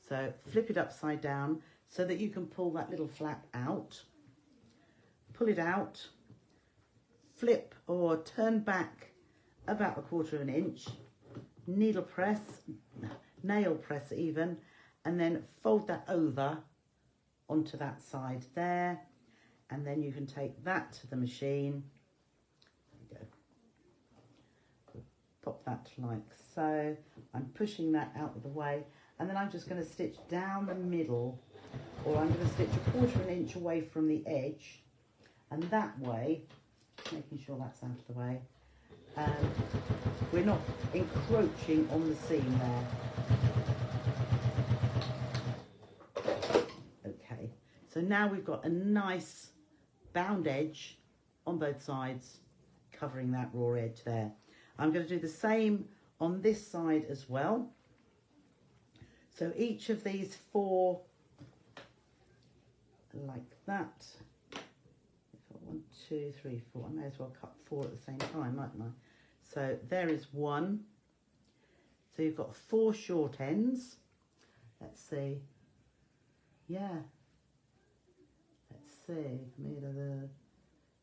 So flip it upside down so that you can pull that little flap out. Pull it out, flip or turn back about 1/4 of an inch, needle press, nail press even, and then fold that over onto that side there, and then you can take that to the machine. There you go. Pop that like so. I'm pushing that out of the way, and then I'm just going to stitch down the middle, or I'm going to stitch 1/4 of an inch away from the edge, and that way, making sure that's out of the way, we're not encroaching on the seam there. Okay, so now we've got a nice bound edge on both sides covering that raw edge there. I'm going to do the same on this side as well. So each of these 4, like that. 1, 2, 3, 4. I may as well cut 4 at the same time, mightn't I? So there is 1. So you've got 4 short ends. Let's see. Yeah. Let's see.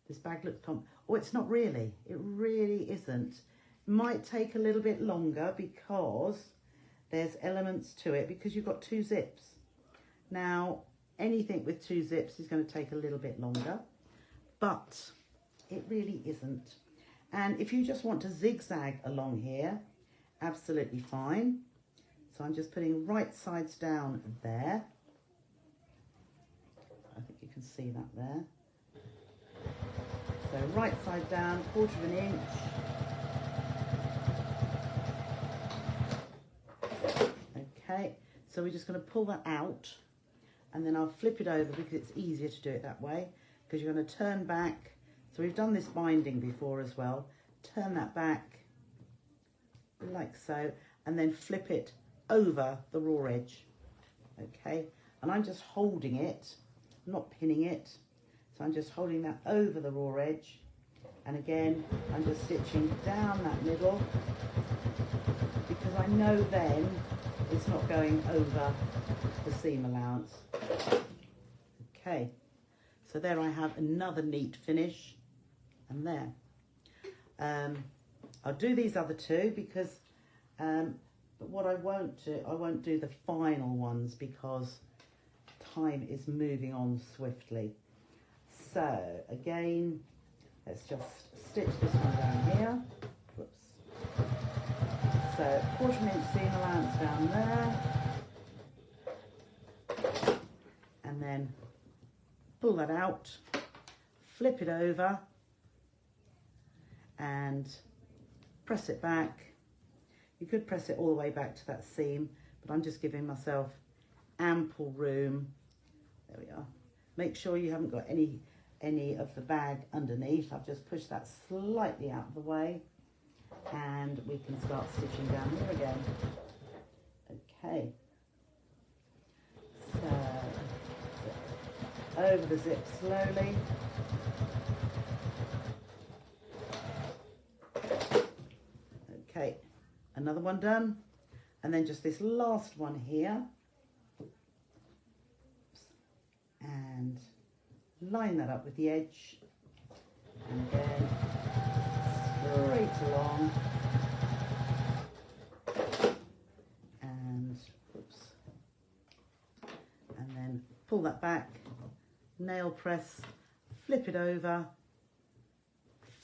This bag looks oh, it's not really. It really isn't. It might take a little bit longer because there's elements to it, because you've got 2 zips. Now, anything with 2 zips is going to take a little bit longer, but it really isn't. And if you just want to zigzag along here, absolutely fine. So I'm just putting right sides down there. I think you can see that there. So right side down, 1/4 inch. Okay, so we're just going to pull that out, and then I'll flip it over because it's easier to do it that way, because you're going to turn back. So we've done this binding before as well. Turn that back like so, and then flip it over the raw edge. Okay, and I'm just holding it, not pinning it. So I'm just holding that over the raw edge, and again I'm just stitching down that middle, because I know then it's not going over the seam allowance. Okay, so there I have another neat finish, and there. I'll do these other 2 because, but what I won't do the final ones because time is moving on swiftly. So again, let's just stitch this one down here. Whoops. So 1/4 inch seam allowance down there, and then pull that out, flip it over, and press it back. You could press it all the way back to that seam, but I'm just giving myself ample room. There we are. Make sure you haven't got any of the bag underneath. I've just pushed that slightly out of the way, and we can start stitching down here again. Okay, so over the zip slowly. Okay, another one done, and then just this last one here, and line that up with the edge, and again straight along, and oops, and then pull that back, nail press, flip it over,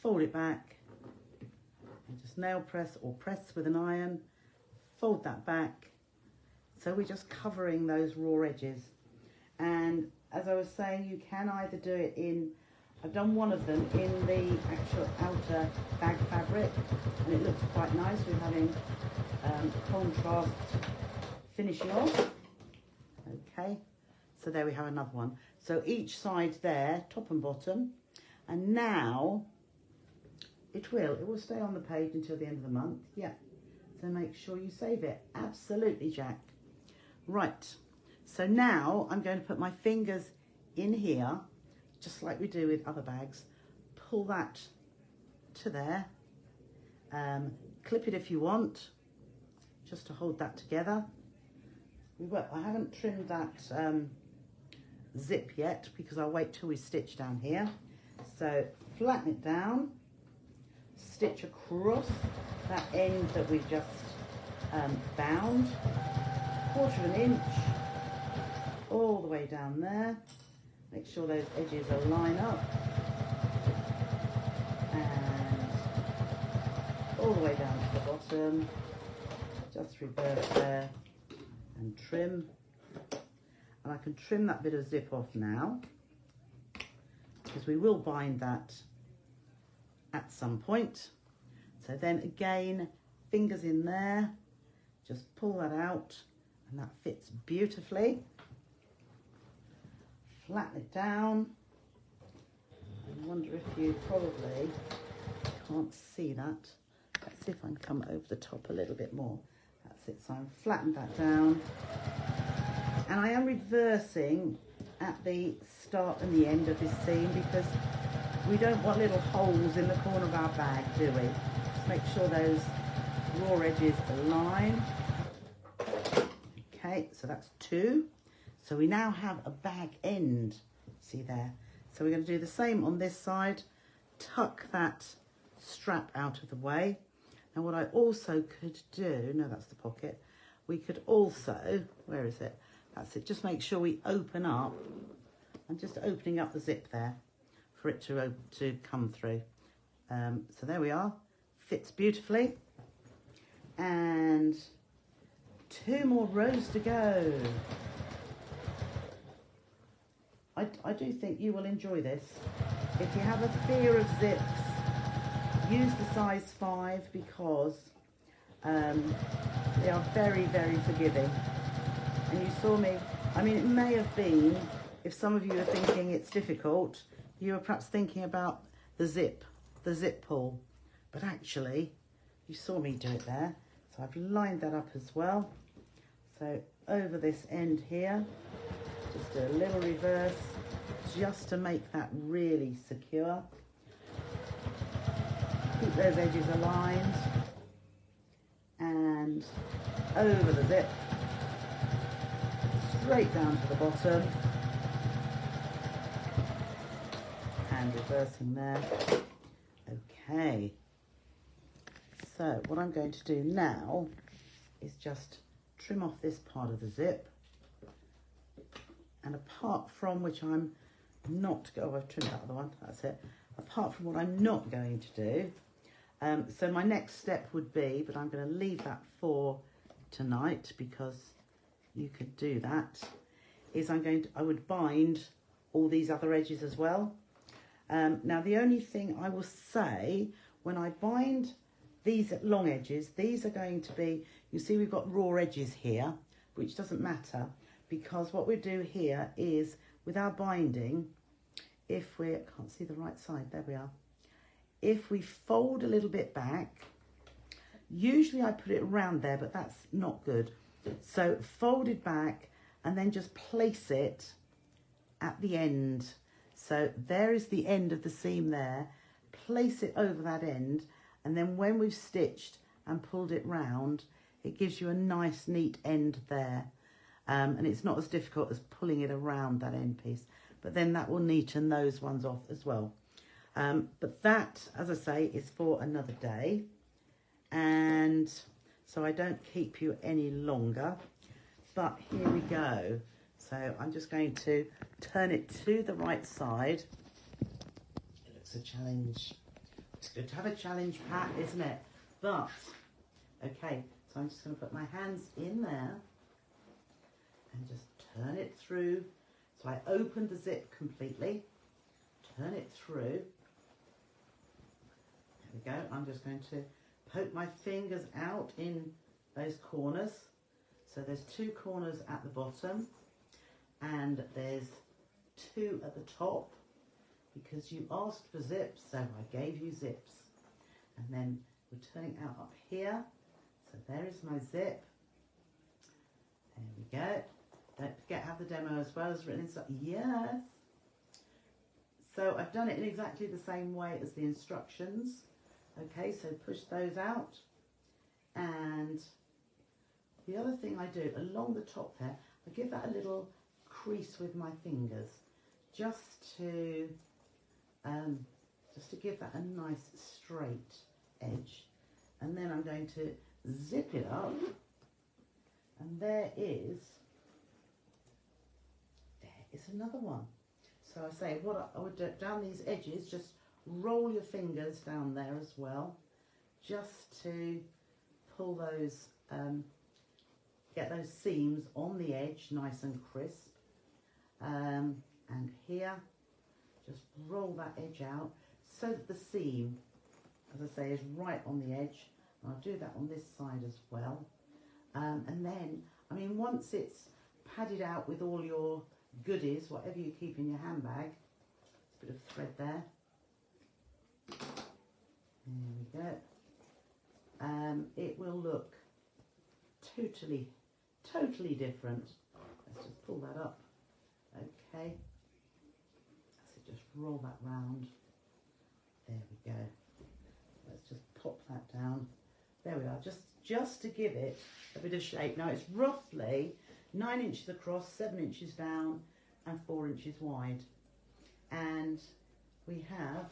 fold it back, and just nail press or press with an iron, fold that back. So we're just covering those raw edges. And as I was saying, you can either do it in, I've done one of them in the actual outer bag fabric, and it looks quite nice. We're having contrast finishing off. Okay, so there we have another one. So each side there, top and bottom, and now it will stay on the page until the end of the month. Yeah, so make sure you save it. Absolutely, Jack. Right, so now I'm going to put my fingers in here, just like we do with other bags. Pull that to there. Clip it if you want, just to hold that together. I haven't trimmed that zip yet because I'll wait till we stitch down here. So flatten it down, stitch across that end that we've just bound, 1/4 inch all the way down there. Make sure those edges are line up, and all the way down to the bottom. Just reverse there and trim. And I can trim that bit of zip off now, because we will bind that at some point. So then again, fingers in there, just pull that out, and that fits beautifully. Flatten it down. I wonder if you probably can't see that. Let's see if I can come over the top a little bit more. That's it, so I've flattened that down. And I am reversing at the start and the end of this seam because we don't want little holes in the corner of our bag, do we? Just make sure those raw edges align. Okay, so that's 2. So we now have a bag end, see there? So we're going to do the same on this side, tuck that strap out of the way. And what I also could do, no, that's the pocket. We could also, where is it? That's it, just make sure we open up. I'm just opening up the zip there for it to come through. So there we are, fits beautifully. And 2 more rows to go. I do think you will enjoy this. If you have a fear of zips, use the size 5 because they are very, very forgiving. And you saw me, I mean, it may have been, if some of you are thinking it's difficult, you were perhaps thinking about the zip pull. But actually, you saw me do it there. So I've lined that up as well. So over this end here, just do a little reverse, just to make that really secure. Keep those edges aligned. And over the zip, straight down to the bottom. And reversing there. Okay. So what I'm going to do now is just trim off this part of the zip. And apart from which I'm not, oh, I've trimmed that other one, that's it. Apart from what I'm not going to do, so my next step would be, but I'm going to leave that for tonight because you could do that, is I would bind all these other edges as well. Now the only thing I will say, when I bind these long edges, these are going to be, you see we've got raw edges here, which doesn't matter because what we do here is with our binding, if we, can't see the right side, there we are. If we fold a little bit back, usually I put it around there, but that's not good. So fold it back and then just place it at the end. So there is the end of the seam there. Place it over that end, and then when we've stitched and pulled it round, it gives you a nice neat end there. And it's not as difficult as pulling it around that end piece, but then that will neaten those ones off as well. But that, as I say, is for another day. And so I don't keep you any longer, but here we go. So I'm just going to turn it to the right side. It looks a challenge. It's good to have a challenge, Pat, isn't it? But, okay, so I'm just going to put my hands in there and just turn it through. So I open the zip completely, turn it through. There we go. I'm just going to poke my fingers out in those corners. So there's 2 corners at the bottom and there's 2 at the top because you asked for zips, so I gave you zips. And then we're turning out up here. So there is my zip. There we go. Don't forget, have the demo as well as written inside. Yes. So I've done it in exactly the same way as the instructions. Okay, so push those out. And the other thing I do along the top there, I give that a little crease with my fingers, just to give that a nice straight edge. And then I'm going to zip it up, and there is another one. So I say, what I would do down these edges, just roll your fingers down there as well, just to pull those, get those seams on the edge nice and crisp. And here, just roll that edge out so that the seam, as I say, is right on the edge. And I'll do that on this side as well. And then, I mean, once it's padded out with all your goodies, whatever you keep in your handbag, a bit of thread there. There we go. It will look totally different. Let's just pull that up. Okay. So just roll that round. There we go. Let's just pop that down. There we are. Just to give it a bit of shape. Now it's roughly 9 inches across, 7 inches down, and 4 inches wide. And we have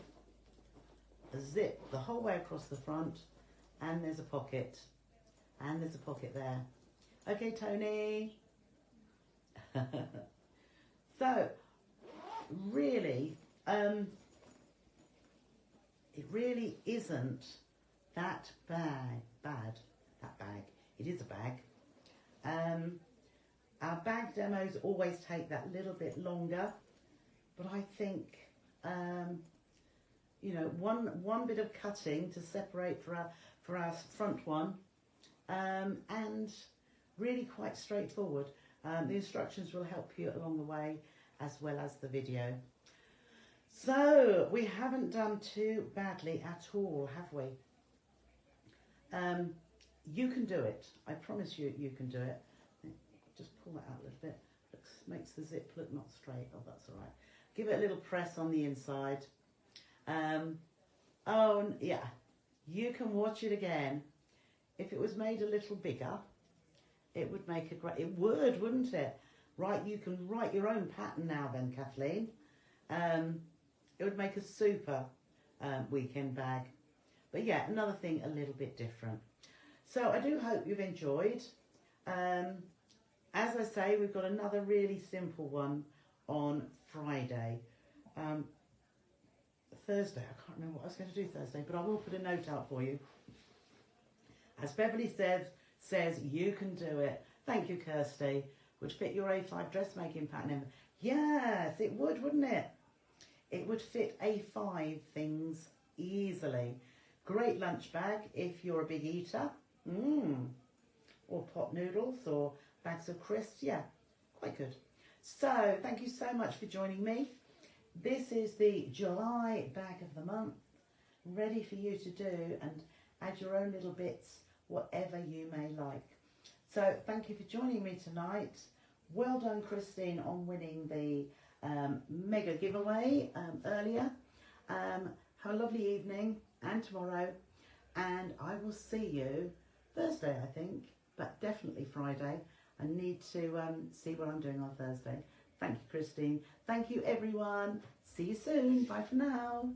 a zip the whole way across the front, and there's a pocket, and there's a pocket there. Okay, Tony. So really, it really isn't that bad. It is a bag. Our bag demos always take that little bit longer, but I think you know, one bit of cutting to separate for our front one, and really quite straightforward. The instructions will help you along the way, as well as the video. So we haven't done too badly at all, have we? You can do it. I promise you, you can do it. Just pull that out a little bit. Makes the zip look not straight. Oh, that's all right. Give it a little press on the inside. Oh, yeah. You can watch it again. If it was made a little bigger, it would make a great... It would, wouldn't it? Right, you can write your own pattern now then, Kathleen. It would make a super weekend bag. But yeah, another thing a little bit different. So I do hope you've enjoyed. As I say, we've got another really simple one on Friday. Thursday, I can't remember what I was going to do Thursday, but I will put a note out for you. As Beverly says you can do it. Thank you, Kirsty. Would fit your A5 dressmaking pattern. Yes, it would, wouldn't it? It would fit A5 things easily. Great lunch bag if you're a big eater. Or pot noodles or bags of crisps. Yeah, quite good. So thank you so much for joining me. This is the July bag of the month, ready for you to do and add your own little bits, whatever you may like. So thank you for joining me tonight. Well done, Christine, on winning the mega giveaway earlier. Have a lovely evening and tomorrow, and I will see you Thursday, I think, but definitely Friday. I need to see what I'm doing on Thursday. Thank you, Christine. Thank you, everyone. See you soon. Bye for now.